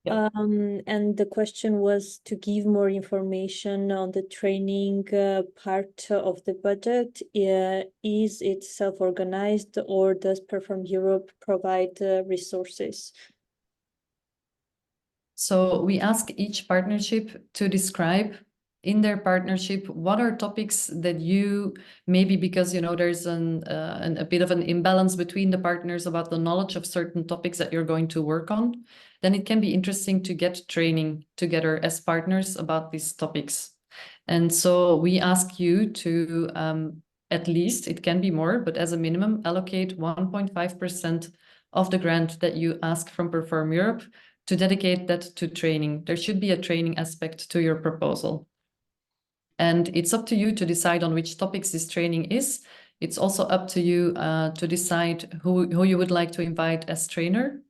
And the question was to give more information on the training part of the budget. Is it self-organized, or does Perform Europe provide resources? So we ask each partnership to describe in their partnership what are topics that you, maybe because there's a bit of an imbalance between the partners about the knowledge of certain topics that you're going to work on, then it can be interesting to get training together as partners about these topics. And so we ask you to at least, it can be more, but as a minimum, allocate 1.5% of the grant that you ask from Perform Europe to dedicate that to training. There should be a training aspect to your proposal. And it's up to you to decide on which topics this training is. It's also up to you to decide who you would like to invite as trainer.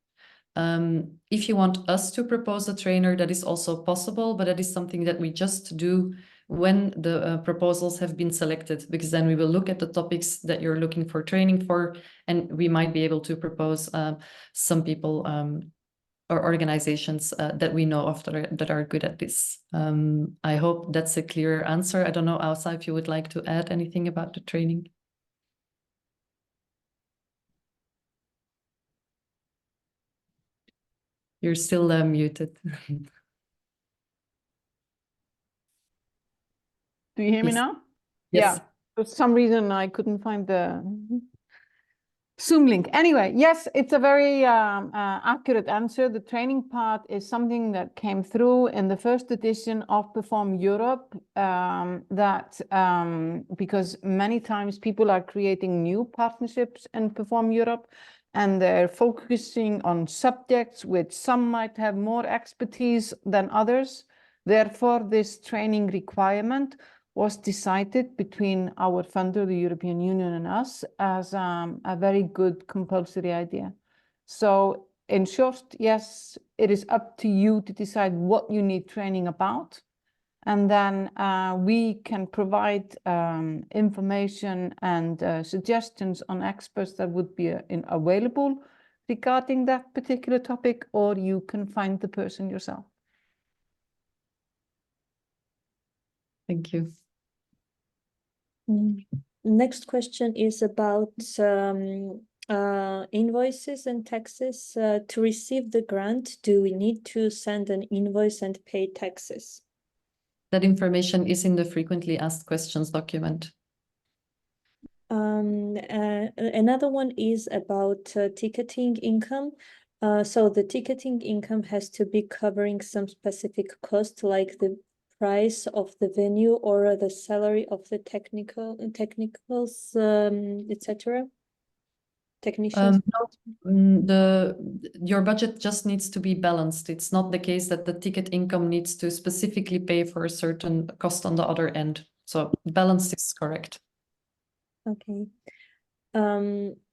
If you want us to propose a trainer, that is also possible, but that is something that we just do when the proposals have been selected, because then we will look at the topics that you're looking for training for, and we might be able to propose some people or organizations that we know of that are good at this. I hope that's a clear answer. I don't know, Elsa, if you would like to add anything about the training. You're still muted. Do you hear me Yes. now? Yes. Yeah. For some reason, I couldn't find the Zoom link. Anyway, yes, it's a very accurate answer. The training part is something that came through in the first edition of Perform Europe, because many times people are creating new partnerships in Perform Europe, and they're focusing on subjects which some might have more expertise than others. Therefore, this training requirement was decided between our funder, the European Union, and us as a very good compulsory idea. So in short, yes, it is up to you to decide what you need training about. And then we can provide information and suggestions on experts that would be available regarding that particular topic, or you can find the person yourself. Thank you. Next question is about invoices and taxes. To receive the grant, do we need to send an invoice and pay taxes? That information is in the frequently asked questions document. Another one is about ticketing income. So the ticketing income has to be covering some specific cost, like the price of the venue or the salary of the technicals, etc. Technicians. Your budget just needs to be balanced. It's not the case that the ticket income needs to specifically pay for a certain cost on the other end. So balance is correct. Okay.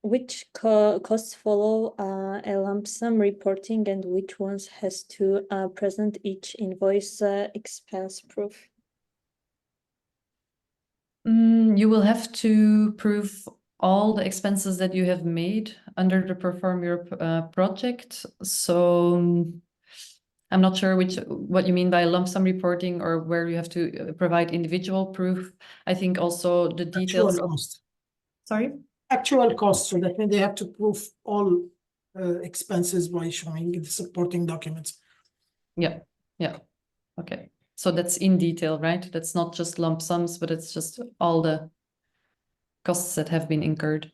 Which costs follow a lump sum reporting, and which ones has to present each invoice expense proof? You will have to prove all the expenses that you have made under the Perform Europe project. So I'm not sure what you mean by lump sum reporting, or where you have to provide individual proof. I think also the details Actual of... cost. Sorry? Actual costs, so that means they have to prove all expenses by showing the supporting documents. Yeah, yeah. Okay. So that's in detail, right? That's not just lump sums, but it's just all the costs that have been incurred.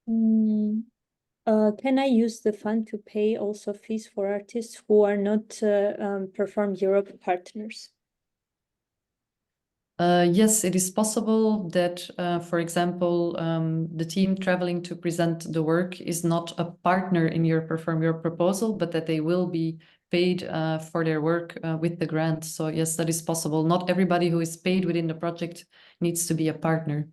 Can I use the fund to pay also fees for artists who are not Perform Europe partners? Yes, it is possible that, for example, the team traveling to present the work is not a partner in your Perform Europe proposal, but that they will be paid for their work with the grant. So yes, that is possible. Not everybody who is paid within the project needs to be a partner.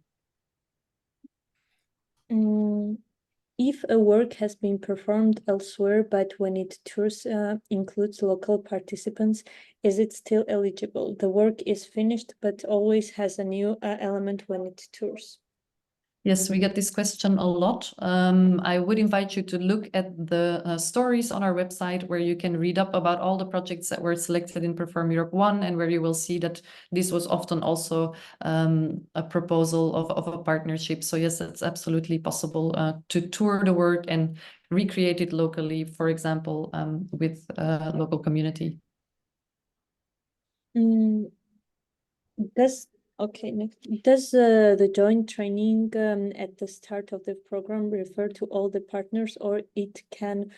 If a work has been performed elsewhere, but when it tours includes local participants, is it still eligible? The work is finished, but always has a new element when it tours. Yes, we get this question a lot. I would invite you to look at the stories on our website, where you can read up about all the projects that were selected in Perform Europe 1, and where you will see that this was often also a proposal of a partnership. So yes, it's absolutely possible to tour the work and recreate it locally, for example, with a local community. Does the joint training at the start of the program refer to all the partners, or it can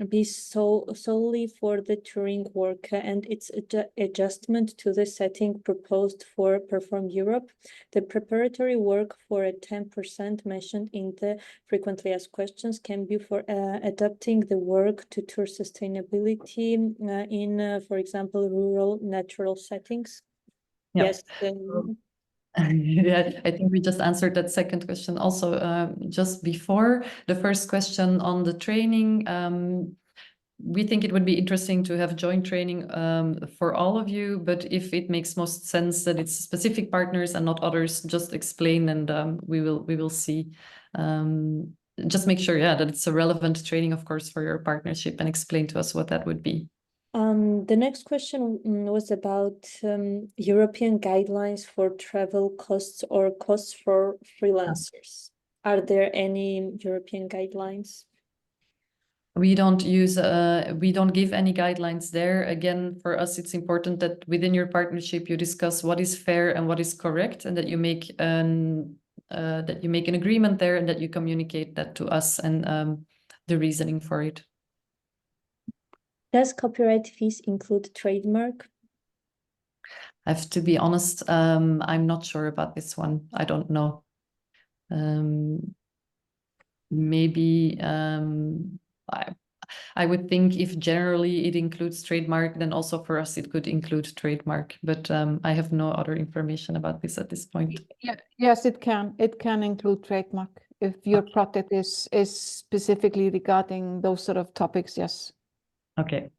be solely for the touring work and its adjustment to the setting proposed for Perform Europe? The preparatory work for a 10% mentioned in the frequently asked questions can be for adapting the work to tour sustainability in, for example, rural natural settings. Yeah. Yes. Yeah, I think we just answered that second question also just before. The first question on the training, we think it would be interesting to have joint training for all of you, but if it makes most sense that it's specific partners and not others, just explain, and we will see. Just make sure, yeah, that it's a relevant training, of course, for your partnership, and explain to us what that would be. The next question was about European guidelines for travel costs or costs for freelancers. Are there any European guidelines? We don't use, we don't give any guidelines there. Again, for us, it's important that within your partnership, you discuss what is fair and what is correct, and that you make an agreement there, and that you communicate that to us and the reasoning for it. Does copyright fees include trademark? I have to be honest, I'm not sure about this one. I don't know. Maybe I would think if generally it includes trademark, then also for us it could include trademark. But I have no other information about this at this point. Yeah, yes, it can. It can include trademark if your project is specifically regarding those sort of topics. Yes. Okay.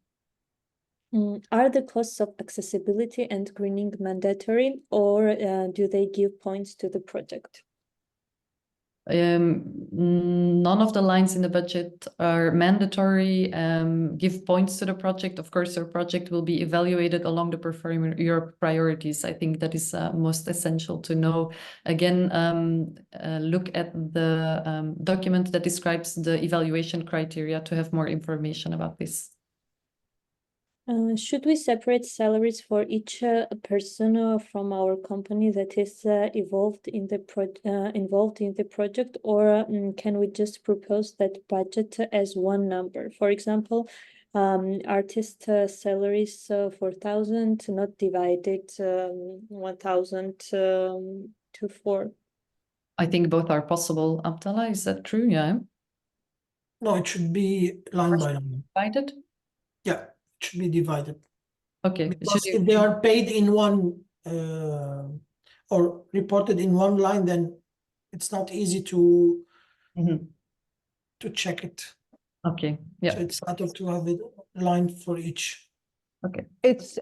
Are the costs of accessibility and greening mandatory, or do they give points to the project? None of the lines in the budget are mandatory. Give points to the project. Of course, your project will be evaluated along the Perform Europe priorities. I think that is most essential to know. Again, look at the document that describes the evaluation criteria to have more information about this. Should we separate salaries for each person from our company that is involved in the project, or can we just propose that budget as one number? For example, artist salaries 4,000, not divided 1,000 to 4. I think both are possible. Abdallah, is that true? Yeah. No, it should be line by line. Divided? Yeah, it should be divided. Okay. Because if they are paid in one or reported in one line, then it's not easy to check it. Okay. Yeah. So it's better to have a line for each. Okay. It's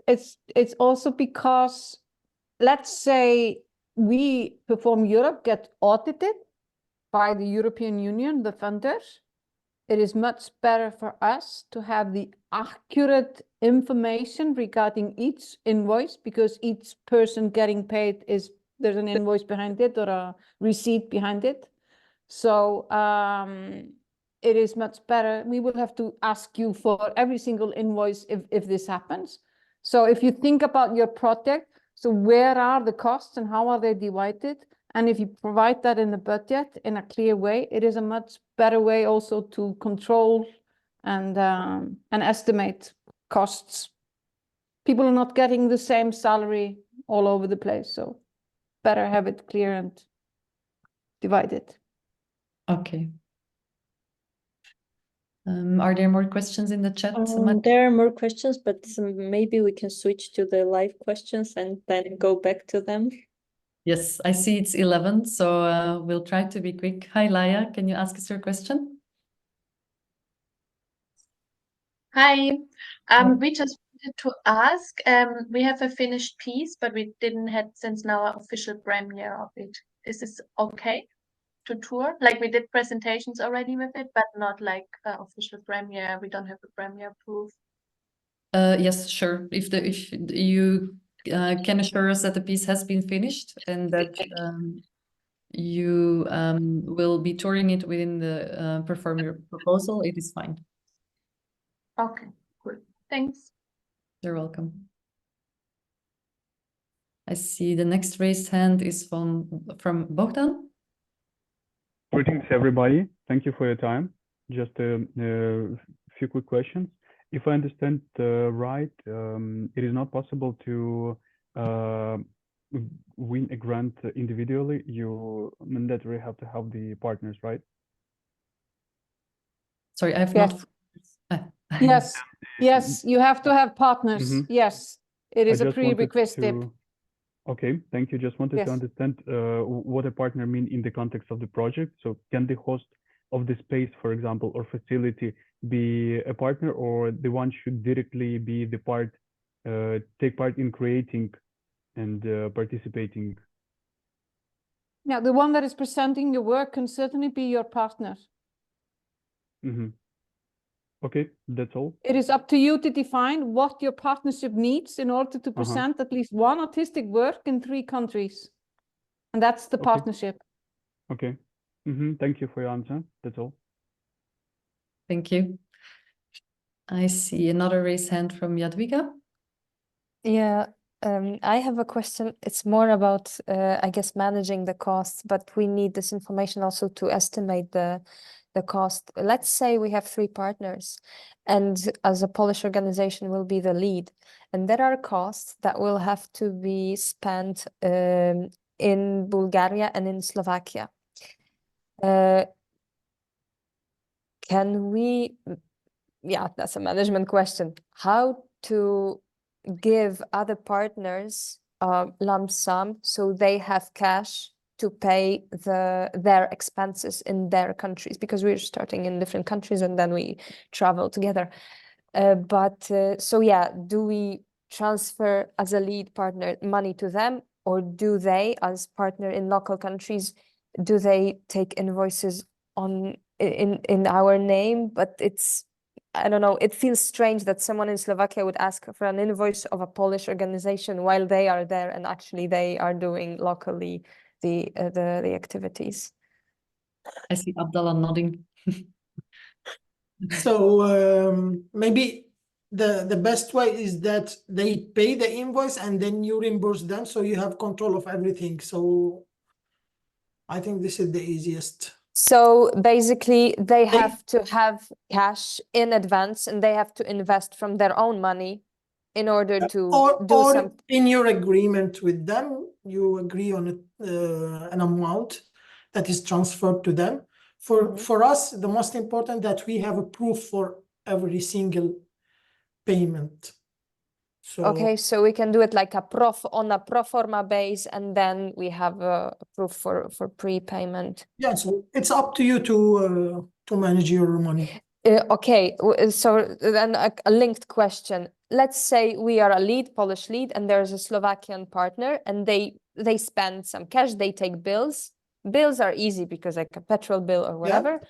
also because, let's say we Perform Europe get audited by the European Union, the funders. It is much better for us to have the accurate information regarding each invoice, because each person getting paid there's an invoice behind it or a receipt behind it. So it is much better. We will have to ask you for every single invoice if this happens. So if you think about your project, so where are the costs and how are they divided? And if you provide that in the budget in a clear way, it is a much better way also to control and estimate costs. People are not getting the same salary all over the place, so better have it clear and divided. Okay. Are there more questions in the chat? There are more questions, but maybe we can switch to the live questions and then go back to them. Yes, I see it's 11, so we'll try to be quick. Hi, Laya, can you ask us your question? Hi, we just wanted to ask, we have a finished piece, but we didn't have since now an official premiere of it. Is this okay to tour? Like we did presentations already with it, but not like official premiere. We don't have a premiere proof. Yes, sure. If you can assure us that the piece has been finished and that you will be touring it within the Perform Your proposal, it is fine. Okay, cool. Thanks. You're welcome. I see the next raised hand is from Bogdan. Greetings, everybody. Thank you for your time. Just a few quick questions. If I understand right, it is not possible to win a grant individually. You mandatory have to have the partners, right? Sorry, I have Yes. not. Yes, you have to have partners. Yes, it is a prerequisite. Okay, thank you. Just wanted to understand what a partner mean in the context of the project. So can the host of the space, for example, or facility be a partner, or the one should directly be the take part in creating and participating? Yeah, the one that is presenting the work can certainly be your partner. Okay, that's all. It is up to you to define what your partnership needs in order to present at least one artistic work in 3 countries. And that's the partnership. Okay. Thank you for your answer. That's all. Thank you. I see another raised hand from Jadwiga. Yeah, I have a question. It's more about, I guess, managing the costs, but we need this information also to estimate the cost. Let's say we have 3 partners, and as a Polish organization will be the lead, and there are costs that will have to be spent in Bulgaria and in Slovakia. Can we, yeah, that's a management question. How to give other partners a lump sum so they have cash to pay their expenses in their countries, because we're starting in different countries and then we travel together. So yeah, do we transfer as a lead partner money to them, or do they, as partner in local countries, do they take invoices in our name? But it's, I don't know, it feels strange that someone in Slovakia would ask for an invoice of a Polish organization while they are there and actually they are doing locally the activities. I see Abdallah nodding. So maybe the best way is that they pay the invoice and then you reimburse them, so you have control of everything. So I think this is the easiest. So basically they have to have cash in advance and they have to invest from their own money in order to do some. In your agreement with them, you agree on an amount that is transferred to them. For us, the most important that we have a proof for every single payment. So Okay, so we can do it like on a pro forma base, and then we have a proof for prepayment. yeah, so it's up to you to manage your money. Okay, so then a linked question. Let's say we are a lead, Polish lead, and there's a Slovakian partner, and they spend some cash, they take bills. Bills are easy because like a petrol bill or whatever.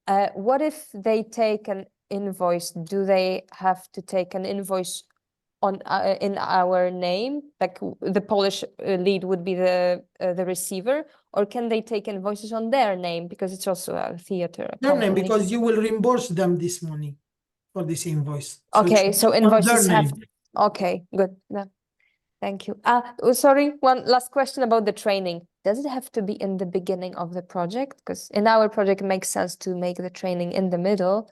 Yeah. What if they take an invoice? Do they have to take an invoice on in our name? Like the Polish lead would be the receiver, or can they take invoices on their name because it's also a theater? Their name, because you will reimburse them this money for this invoice. So okay, so invoices have. Okay, good. No. Thank you. Sorry, one last question about the training. Does it have to be in the beginning of the project? Because in our project, it makes sense to make the training in the middle,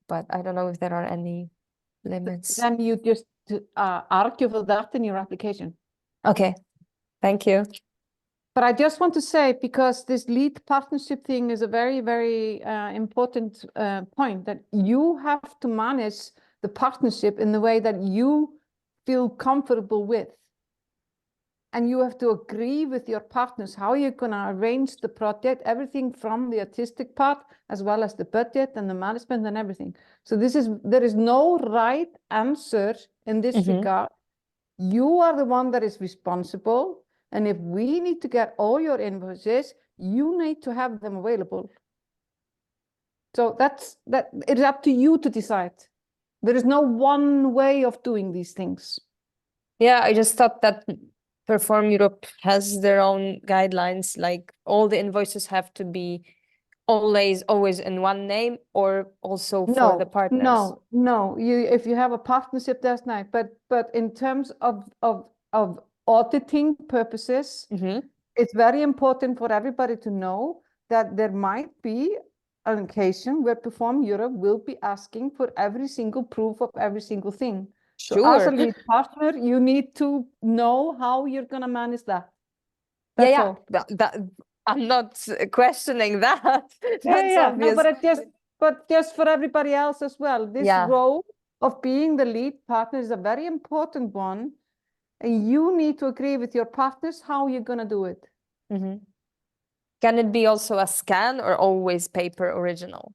but I don't know if there are any limits. Then you just argue for that in your application. Okay, thank you. But I just want to say, because this lead partnership thing is a very, very important point, that you have to manage the partnership in the way that you feel comfortable with. And you have to agree with your partners how you're going to arrange the project, everything from the artistic part, as well as the budget and the management and everything. So there is no right answer in this regard. You are the one that is responsible. And if we need to get all your invoices, you need to have them available. So it is up to you to decide. There is no one way of doing these things. Yeah, I just thought that Perform Europe has their own guidelines, like all the invoices have to be always in one name, or also for the partners. No. If you have a partnership, that's nice. But in terms of auditing purposes, it's very important for everybody to know that there might be an occasion where Perform Europe will be asking for every single proof of every single thing. Sure. So as a lead partner, you need to know how you're going to manage that. That's all. I'm not questioning that. That's obvious. No, but just for everybody else as well. This role of being the lead partner is a very important one. And you need to agree with your partners how you're going to do it. Can it be also a scan or always paper original?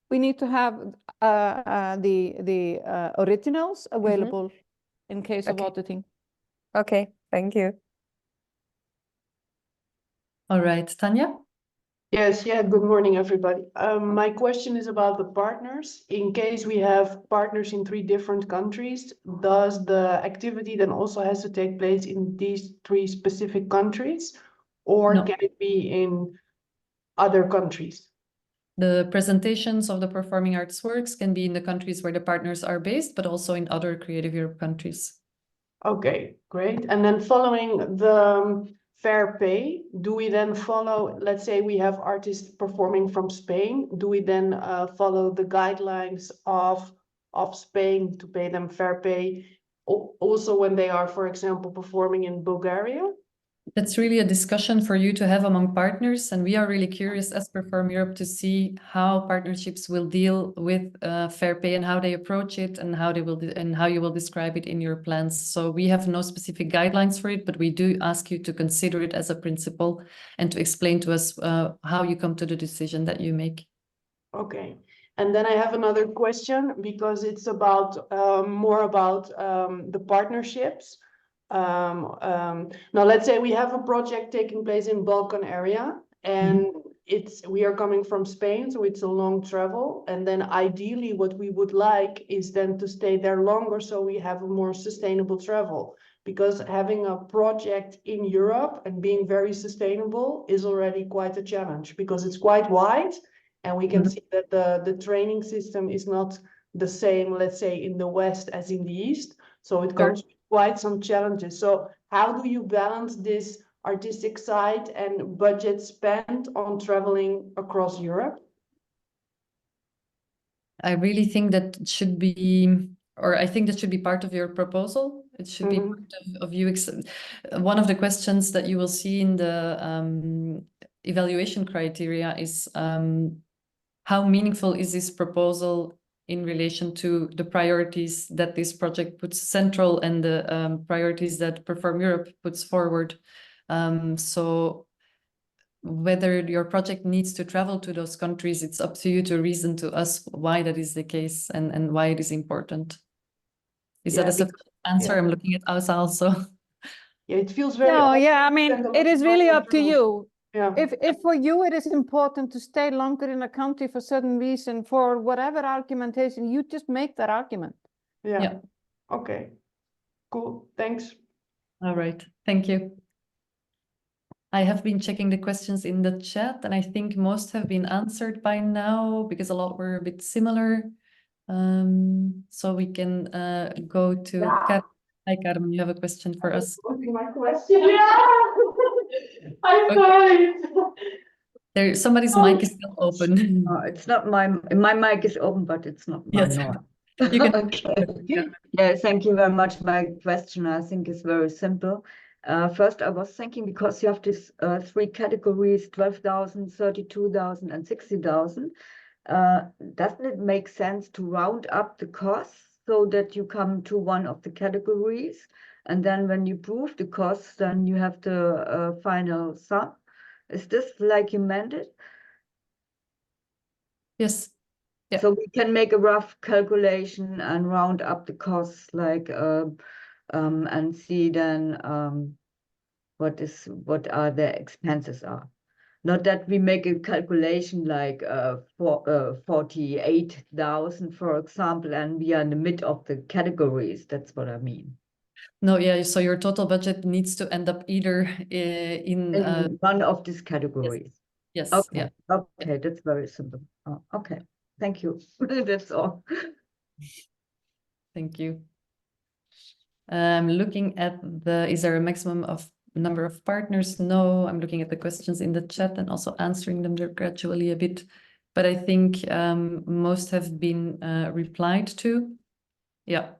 We need to have the originals available in case of auditing. Okay, thank you. All right, Tanya? Yes, good morning, everybody. My question is about the partners. In case we have partners in 3 different countries, does the activity then also has to take place in these 3 specific countries? Or can it be in other countries? The presentations of the performing arts works can be in the countries where the partners are based, but also in other Creative Europe countries. Okay, great. And then following the fair pay, do we then follow, let's say we have artists performing from Spain, do we then follow the guidelines of Spain to pay them fair pay also when they are, for example, performing in Bulgaria? That's really a discussion for you to have among partners, and we are really curious as Perform Europe to see how partnerships will deal with fair pay and how they approach it, and how they will and how you will describe it in your plans. So we have no specific guidelines for it, but we do ask you to consider it as a principle and to explain to us how you come to the decision that you make. Okay. And then I have another question because it's about more about the partnerships. Now let's say we have a project taking place in Balkan area and we are coming from Spain, so it's a long travel. And then ideally what we would like is then to stay there longer so we have a more sustainable travel. Because having a project in Europe and being very sustainable is already quite a challenge because it's quite wide. And we can see that the training system is not the same, let's say, in the West as in the East. So it comes with quite some challenges. So how do you balance this artistic side and budget spent on traveling across Europe? I really think that should be, or I think that should be part of your proposal. It should be part of you. One of the questions that you will see in the evaluation criteria is how meaningful is this proposal in relation to the priorities that this project puts central and the priorities that Perform Europe puts forward. So whether your project needs to travel to those countries, it's up to you to reason to us why that is the case and why it is important. Is that a sufficient answer? I'm looking at Asa also. Yeah, it feels very... No, yeah, I mean, it is really up to you. Yeah. If for you it is important to stay longer in a country for certain reason, for whatever argumentation, you just make that argument. Yeah. Okay. Cool. Thanks. All right. Thank you. I have been checking the questions in the chat, and I think most have been answered by now because a lot were a bit similar. So we can go to Carmen. Hi, Carmen. You have a question for us? My question. I'm sorry. There, somebody's mic is still open. It's not my mic is open, but it's not mine. You can... Okay. Yeah, thank you very much. My question, I think, is very simple. First, I was thinking because you have these three categories, 12,000, 32,000, and 60,000. Doesn't it make sense to round up the costs so that you come to one of the categories? And then when you prove the costs, then you have the final sum. Is this like you meant it? Yes. Yeah. So we can make a rough calculation and round up the costs, like and see then what are the expenses are. Not that we make a calculation like 48,000, for example, and we are in the mid of the categories. That's what I mean. No, yeah. So your total budget needs to end up either in one of these categories. Yes. Okay. Yeah. Okay, that's very simple. Oh, okay. Thank you. That's all. Thank you. Looking at is there a maximum of number of partners? No, I'm looking at the questions in the chat and also answering them gradually a bit. But I think most have been replied to. Yeah.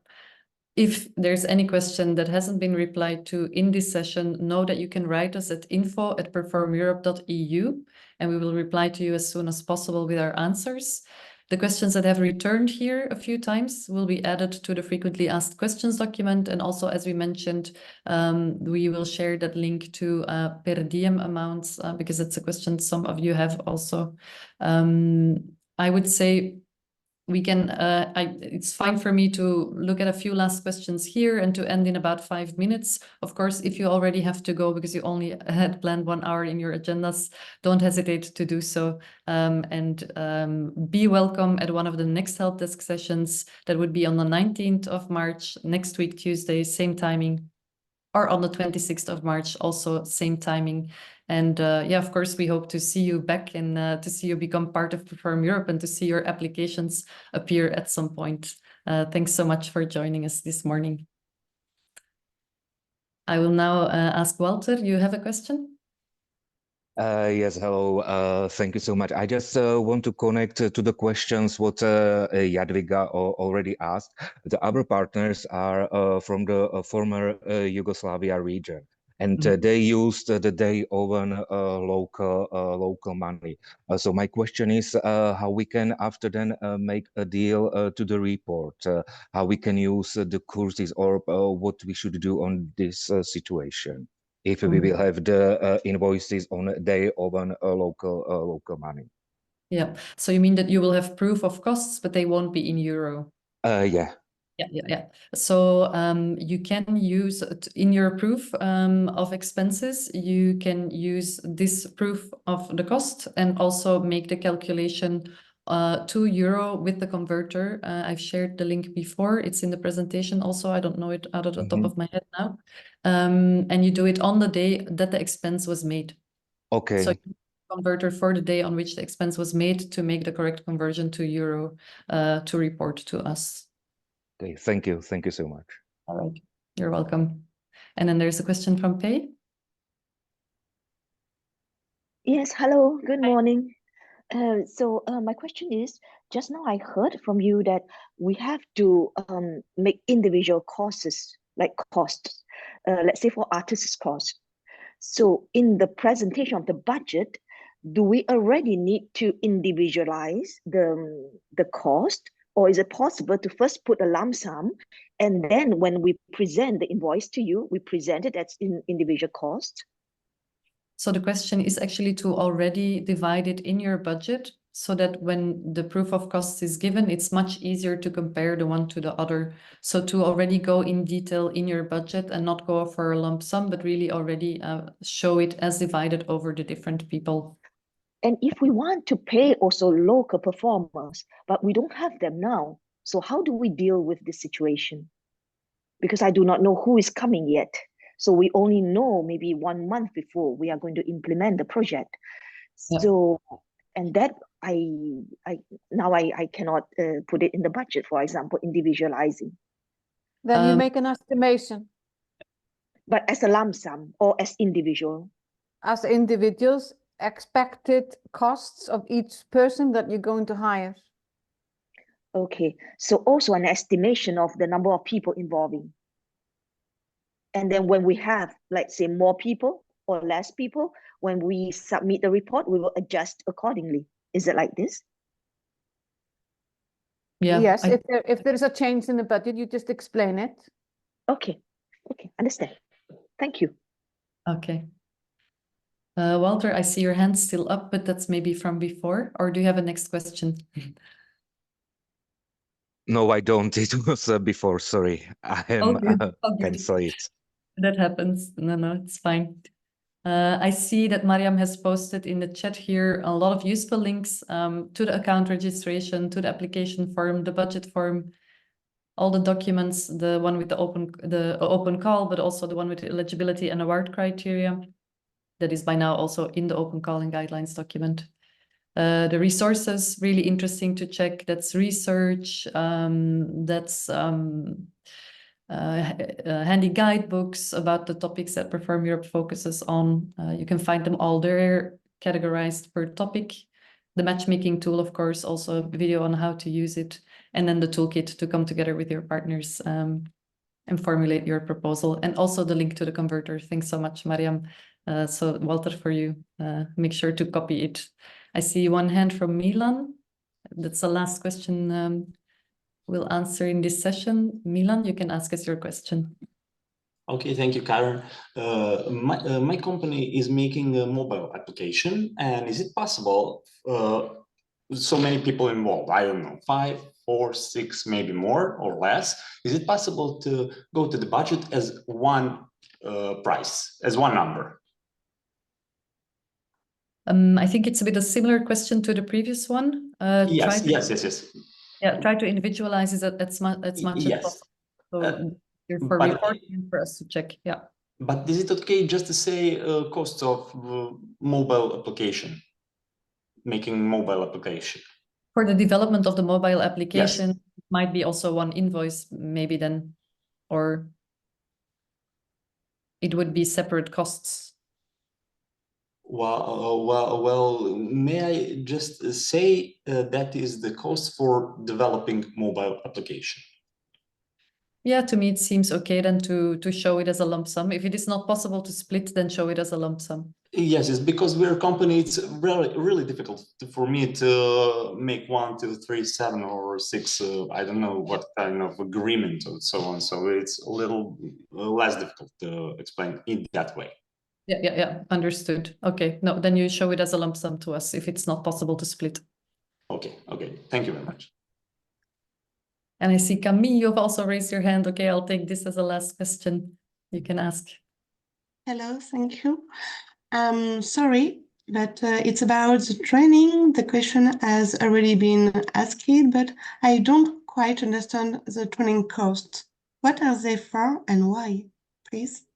If there's any question that hasn't been replied to in this session, know that you can write us at info@performeurope.eu and we will reply to you as soon as possible with our answers. The questions that have returned here a few times will be added to the frequently asked questions document. And also, as we mentioned, we will share that link to per diem amounts because it's a question some of you have also. I would say we can, it's fine for me to look at a few last questions here and to end in about 5 minutes. Of course, if you already have to go because you only had planned 1 hour in your agendas, don't hesitate to do so. Be welcome at one of the next help desk sessions. That would be on the 19th of March, next week, Tuesday, same timing. or on the 26th of March, also same timing. And yeah, of course, we hope to see you back and to see you become part of Perform Europe and to see your applications appear at some point. Thanks so much for joining us this morning. I will now ask Walter, you have a question? Yes, hello. Thank you so much. I just want to connect to the questions what Jadwiga already asked. The other partners are from the former Yugoslavia region, and they used the day oven local money. So my question is how we can after then make a deal to the report, how we can use the courses or what we should do on this situation. If we will have the invoices on a day of local money. Yeah. So you mean that you will have proof of costs, but they won't be in euro? Yeah. Yeah. So you can use in your proof of expenses, you can use this proof of the cost and also make the calculation to euro with the converter. I've shared the link before. It's in the presentation also. I don't know it out of the top of my head now. And you do it on the day that the expense was made. Okay. So converter for the day on which the expense was made to make the correct conversion to euro to report to us. Okay, thank you. Thank you so much. All right, you're welcome. And then there's a question from Pei. Yes, hello, good morning. So my question is, just now I heard from you that we have to make individual costs, like costs, let's say for artists' cost. So in the presentation of the budget, do we already need to individualize the cost? Or is it possible to first put a lump sum and then when we present the invoice to you, we present it as individual cost? So the question is actually to already divide it in your budget so that when the proof of costs is given, it's much easier to compare the one to the other. So to already go in detail in your budget and not go for a lump sum, but really already show it as divided over the different people. And if we want to pay also local performers, but we don't have them now, so how do we deal with this situation? Because I do not know who is coming yet. So we only know maybe 1 month before we are going to implement the project. So, and that I cannot put it in the budget, for example, individualizing. Then you make an estimation. But as a lump sum or as individual? As individuals, expected costs of each person that you're going to hire. Okay, so also an estimation of the number of people involving. And then when we have, let's say, more people or less people, when we submit the report, we will adjust accordingly. Is it like this? Yeah. Yes, if there's a change in the budget, you just explain it. Okay, understand. Thank you. Okay. Walter, I see your hand still up, but that's maybe from before. Or do you have a next question? No, I don't. It was before. Sorry, I am cancel it. That happens. No, it's fine. I see that Mariam has posted in the chat here a lot of useful links to the account registration, to the application form, the budget form, all the documents, the one with the open call, but also the one with the eligibility and award criteria. That is by now also in the open calling guidelines document. The resources, really interesting to check. That's research, that's handy guidebooks about the topics that Perform Europe focuses on. You can find them all there, categorized per topic. The matchmaking tool, of course, also a video on how to use it. And then the toolkit to come together with your partners and formulate your proposal. And also the link to the converter. Thanks so much, Mariam. So Walter, for you, make sure to copy it. I see one hand from Milan. That's the last question we'll answer in this session. Milan, you can ask us your question. Okay, thank you, Karen. My company is making a mobile application, and is it possible, so many people involved, I don't know, 5, 4, 6, maybe more or less, is it possible to go to the budget as one price, as one number? I think it's a bit a similar question to the previous one. Yes. Yeah, try to individualize it as much as possible. So for reporting and for us to check, yeah. But is it okay just to say cost of mobile application, making mobile application? For the development of the mobile application, Yes. might be also one invoice, maybe then, or it would be separate costs. Well, may I just say that is the cost for developing mobile application? Yeah, to me it seems okay then to show it as a lump sum. If it is not possible to split, then show it as a lump sum. Yes, it's because we're a company. It's really difficult for me to make 1, 2, 3, 7, or 6. I don't know what kind of agreement and so on. So it's a little less difficult to explain in that way. Yeah. Understood. Okay. No, then you show it as a lump sum to us if it's not possible to split. Okay. Thank you very much. And I see Camille, you've also raised your hand. Okay, I'll take this as a last question. You can ask. Hello, thank you. Sorry, but it's about the training. The question has already been asked, but I don't quite understand the training costs. What are they for and why, please?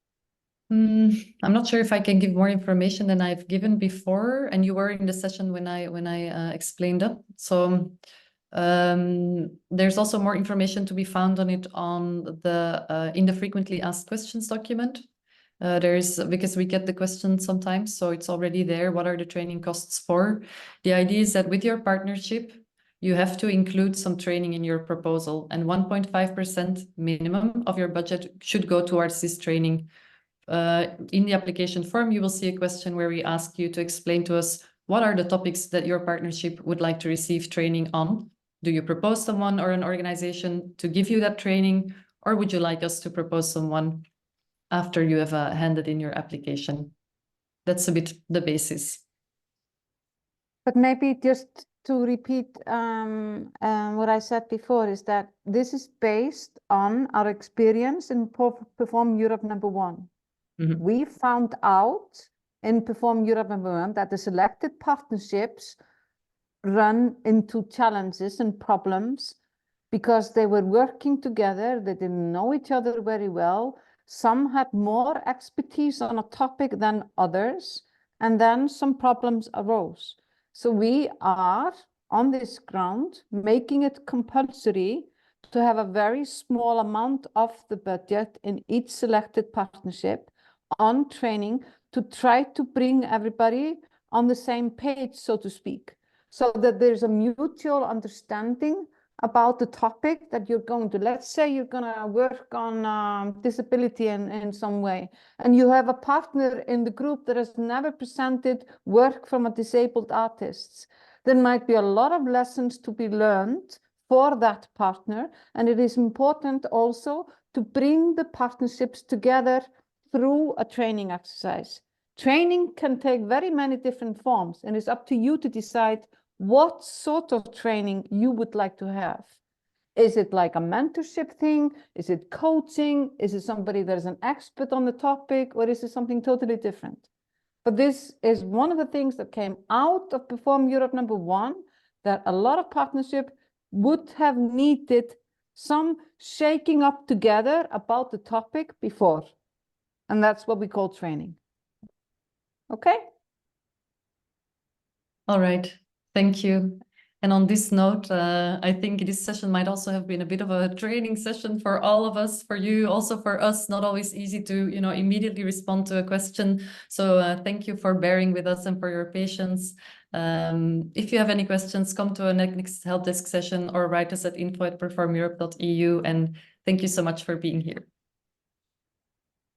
I'm not sure if I can give more information than I've given before, and you were in the session when I explained it. So there's also more information to be found on it on the in the frequently asked questions document. Because we get the question sometimes, so it's already there. What are the training costs for? The idea is that with your partnership, you have to include some training in your proposal, and 1.5% minimum of your budget should go towards this training. In the application form, you will see a question where we ask you to explain to us what are the topics that your partnership would like to receive training on. Do you propose someone or an organization to give you that training, or would you like us to propose someone after you have handed in your application? That's a bit the basis. But maybe just to repeat what I said before is that this is based on our experience in Perform Europe #1. We found out in Perform Europe #1 that the selected partnerships run into challenges and problems because they were working together, they didn't know each other very well. Some had more expertise on a topic than others, and then some problems arose. So we are, on this ground, making it compulsory to have a very small amount of the budget in each selected partnership on training to try to bring everybody on the same page, so to speak, so that there's a mutual understanding about the topic that you're going to. Let's say you're going to work on disability in some way, and you have a partner in the group that has never presented work from a disabled artist. There might be a lot of lessons to be learned for that partner, and it is important also to bring the partnerships together through a training exercise. Training can take very many different forms, and it's up to you to decide what sort of training you would like to have. Is it like a mentorship thing? Is it coaching? Is it somebody that is an expert on the topic? Or is it something totally different? But this is one of the things that came out of Perform Europe #1, that a lot of partnership would have needed some shaking up together about the topic before. And that's what we call training. Okay? All right. Thank you. And on this note, I think this session might also have been a bit of a training session for all of us, for you, also for us. Not always easy to, immediately respond to a question. So thank you for bearing with us and for your patience. If you have any questions, come to a next help desk session or write us at info@performeurope.eu. And thank you so much for being here.